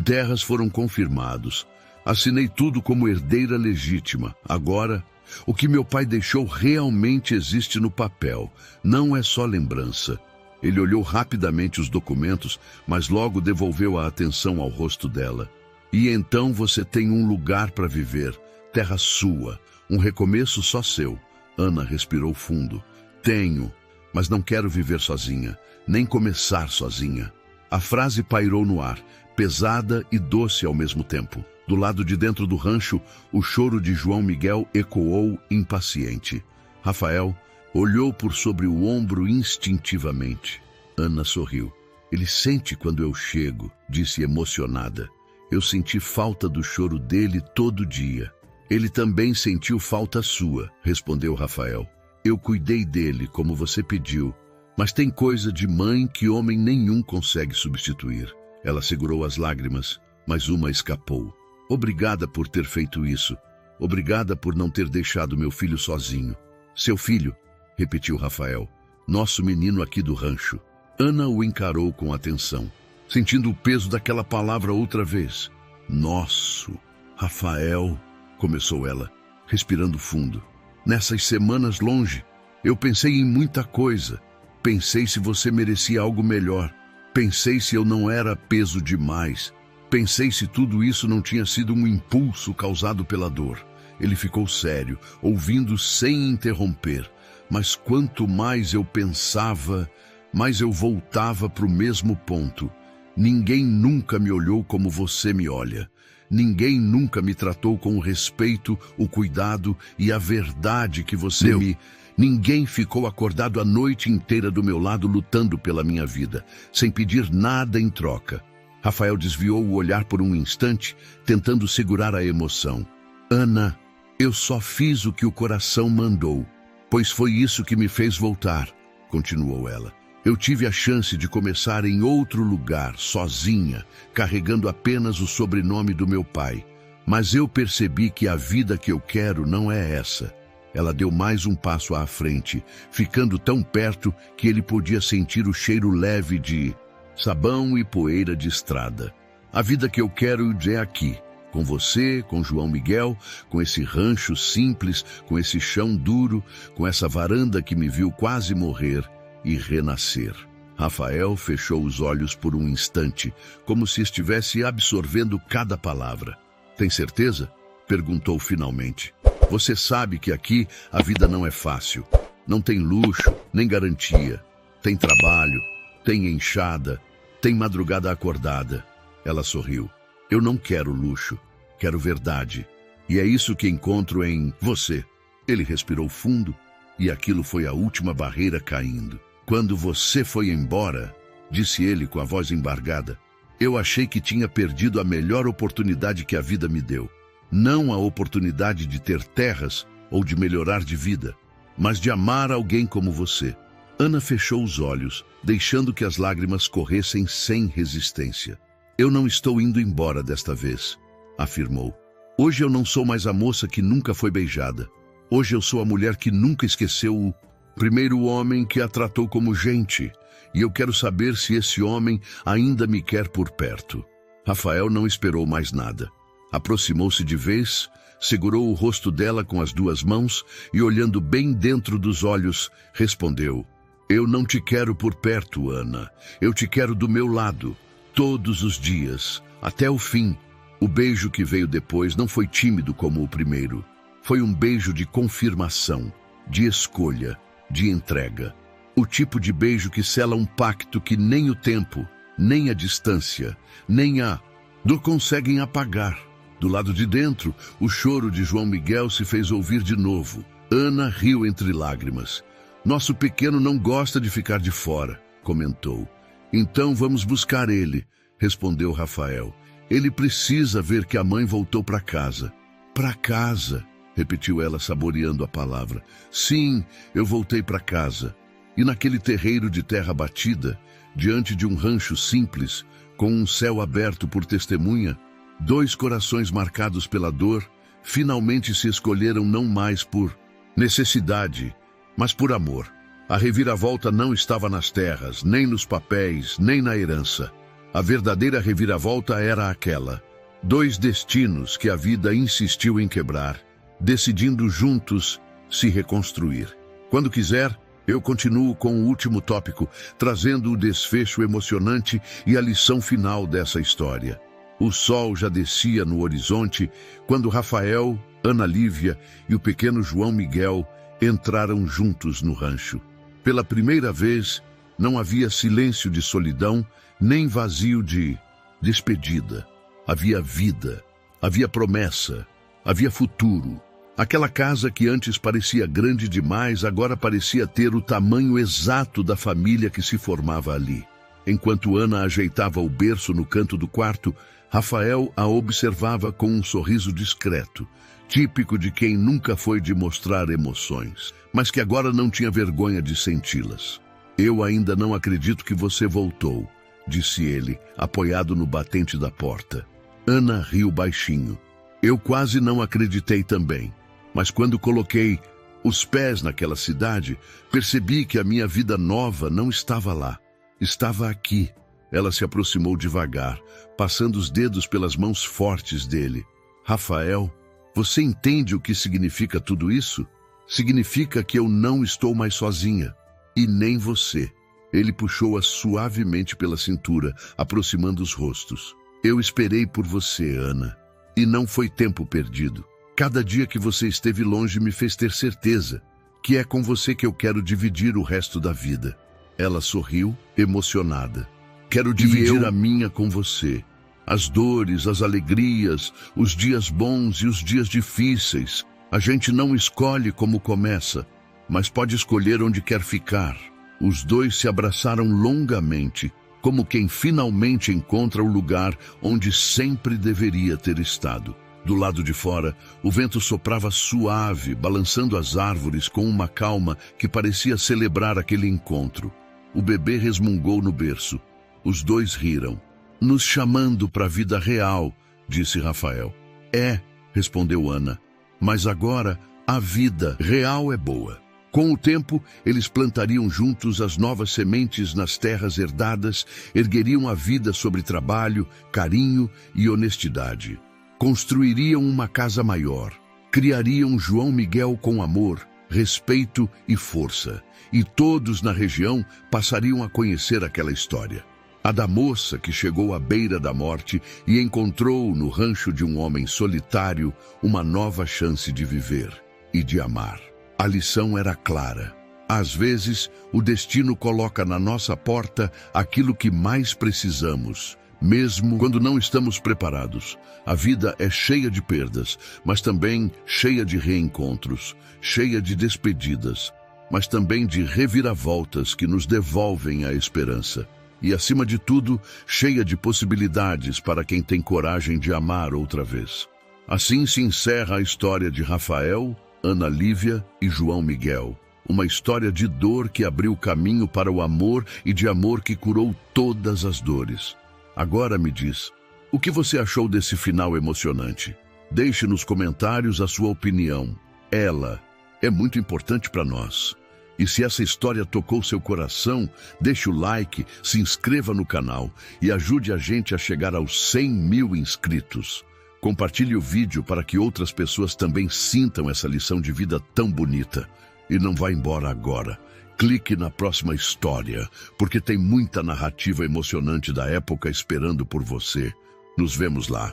terras foram confirmados. Assinei tudo como herdeira legítima. Agora, o que meu pai deixou realmente existe no papel. Não é só lembrança. Ele olhou rapidamente os documentos, mas logo devolveu a atenção ao rosto dela. E então você tem um lugar para viver, terra sua, um recomeço só seu. Ana respirou fundo. Tenho, mas não quero viver sozinha, nem começar sozinha. A frase pairou no ar, pesada e doce ao mesmo tempo. Do lado de dentro do rancho, o choro de João Miguel ecoou impaciente. Rafael olhou por sobre o ombro instintivamente. Ana sorriu. Ele sente quando eu chego, disse emocionada. Eu senti falta do choro dele todo dia. Ele também sentiu falta sua, respondeu Rafael. Eu cuidei dele como você pediu, mas tem coisa de mãe que homem nenhum consegue substituir. Ela segurou as lágrimas, mas uma escapou. Obrigada por ter feito isso. Obrigada por não ter deixado meu filho sozinho. Seu filho, repetiu Rafael. Nosso menino aqui do rancho. Ana o encarou com atenção, sentindo o peso daquela palavra outra vez. Nosso, Rafael, começou ela, respirando fundo. Nessas semanas longe, eu pensei em muita coisa. Pensei se você merecia algo melhor. Pensei se eu não era peso demais. Pensei se tudo isso não tinha sido um impulso causado pela dor. Ele ficou sério, ouvindo sem interromper. Mas quanto mais eu pensava, mais eu voltava para o mesmo ponto. Ninguém nunca me olhou como você me olha. Ninguém nunca me tratou com o respeito, o cuidado e a verdade que você me... Ninguém ficou acordado a noite inteira do meu lado lutando pela minha vida, sem pedir nada em troca. Rafael desviou o olhar por um instante, tentando segurar a emoção. Ana, eu só fiz o que o coração mandou, pois foi isso que me fez voltar, continuou ela. Eu tive a chance de começar em outro lugar, sozinha, carregando apenas o sobrenome do meu pai. Mas eu percebi que a vida que eu quero não é essa. Ela deu mais um passo à frente, ficando tão perto que ele podia sentir o cheiro leve de sabão e poeira de estrada. A vida que eu quero é aqui, com você, com João Miguel, com esse rancho simples, com esse chão duro, com essa varanda que me viu quase morrer e renascer. Rafael fechou os olhos por um instante, como se estivesse absorvendo cada palavra. Tem certeza? Perguntou finalmente. Você sabe que aqui a vida não é fácil. Não tem luxo, nem garantia. Tem trabalho, tem enxada, tem madrugada acordada. Ela sorriu. Eu não quero luxo, quero verdade. E é isso que encontro em você. Ele respirou fundo e aquilo foi a última barreira caindo. Quando você foi embora, disse ele com a voz embargada, eu achei que tinha perdido a melhor oportunidade que a vida me deu. Não a oportunidade de ter terras ou de melhorar de vida, mas de amar alguém como você. Ana fechou os olhos, deixando que as lágrimas corressem sem resistência. Eu não estou indo embora desta vez, afirmou. Hoje eu não sou mais a moça que nunca foi beijada. Hoje eu sou a mulher que nunca esqueceu o primeiro homem que a tratou como gente. E eu quero saber se esse homem ainda me quer por perto. Rafael não esperou mais nada. Aproximou-se de vez, segurou o rosto dela com as duas mãos e, olhando bem dentro dos olhos, respondeu: Eu não te quero por perto, Ana. Eu te quero do meu lado, todos os dias, até o fim. O beijo que veio depois não foi tímido como o primeiro. Foi um beijo de confirmação, de escolha, de entrega. O tipo de beijo que sela um pacto que nem o tempo, nem a distância, nem a dor conseguem apagar. Do lado de dentro, o choro de João Miguel se fez ouvir de novo. Ana riu entre lágrimas. Nosso pequeno não gosta de ficar de fora, comentou. Então vamos buscar ele, respondeu Rafael. Ele precisa ver que a mãe voltou para casa. Para casa, repetiu ela saboreando a palavra. Sim, eu voltei para casa. E naquele terreiro de terra batida, diante de um rancho simples, com um céu aberto por testemunha, dois corações marcados pela dor, finalmente se escolheram não mais por necessidade, mas por amor. A reviravolta não estava nas terras, nem nos papéis, nem na herança. A verdadeira reviravolta era aquela. Dois destinos que a vida insistiu em quebrar, decidindo juntos se reconstruir. Quando quiser, eu continuo com o último tópico, trazendo o desfecho emocionante e a lição final dessa história. O sol já descia no horizonte quando Rafael, Ana Lívia e o pequeno João Miguel entraram juntos no rancho. Pela primeira vez, não havia silêncio de solidão, nem vazio de despedida. Havia vida, havia promessa, havia futuro. Aquela casa que antes parecia grande demais, agora parecia ter o tamanho exato da família que se formava ali. Enquanto Ana ajeitava o berço no canto do quarto, Rafael a observava com um sorriso discreto, típico de quem nunca foi de mostrar emoções, mas que agora não tinha vergonha de senti-las. Eu ainda não acredito que você voltou, disse ele, apoiado no batente da porta. Ana riu baixinho. Eu quase não acreditei também, mas quando coloquei os pés naquela cidade, percebi que a minha vida nova não estava lá, estava aqui. Ela se aproximou devagar, passando os dedos pelas mãos fortes dele. Rafael, você entende o que significa tudo isso? Significa que eu não estou mais sozinha. E nem você. Ele puxou-a suavemente pela cintura, aproximando os rostos. Eu esperei por você, Ana, e não foi tempo perdido. Cada dia que você esteve longe me fez ter certeza que é com você que eu quero dividir o resto da vida. Ela sorriu, emocionada. Quero dividir a minha com você. As dores, as alegrias, os dias bons e os dias difíceis. A gente não escolhe como começa, mas pode escolher onde quer ficar. Os dois se abraçaram longamente, como quem finalmente encontra o lugar onde sempre deveria ter estado. Do lado de fora, o vento soprava suave, balançando as árvores com uma calma que parecia celebrar aquele encontro. O bebê resmungou no berço. Os dois riram. Nos chamando para a vida real, disse Rafael. É, respondeu Ana, mas agora a vida real é boa. Com o tempo, eles plantariam juntos as novas sementes nas terras herdadas, ergueriam a vida sobre trabalho, carinho e honestidade. Construiriam uma casa maior, criariam João Miguel com amor, respeito e força, e todos na região passariam a conhecer aquela história. A da moça que chegou à beira da morte e encontrou no rancho de um homem solitário uma nova chance de viver e de amar. A lição era clara. Às vezes, o destino coloca na nossa porta aquilo que mais precisamos, mesmo quando não estamos preparados. A vida é cheia de perdas, mas também cheia de reencontros, cheia de despedidas, mas também de reviravoltas que nos devolvem a esperança. E, acima de tudo, cheia de possibilidades para quem tem coragem de amar outra vez. Assim se encerra a história de Rafael, Ana Lívia e João Miguel. Uma história de dor que abriu caminho para o amor e de amor que curou todas as dores. Agora me diz, o que você achou desse final emocionante? Deixe nos comentários a sua opinião. Ela é muito importante para nós. E se essa história tocou seu coração, deixe o like, se inscreva no canal e ajude a gente a chegar aos 100 mil inscritos. Compartilhe o vídeo para que outras pessoas também sintam essa lição de vida tão bonita. E não vá embora agora. Clique na próxima história, porque tem muita narrativa emocionante da época esperando por você. Nos vemos lá.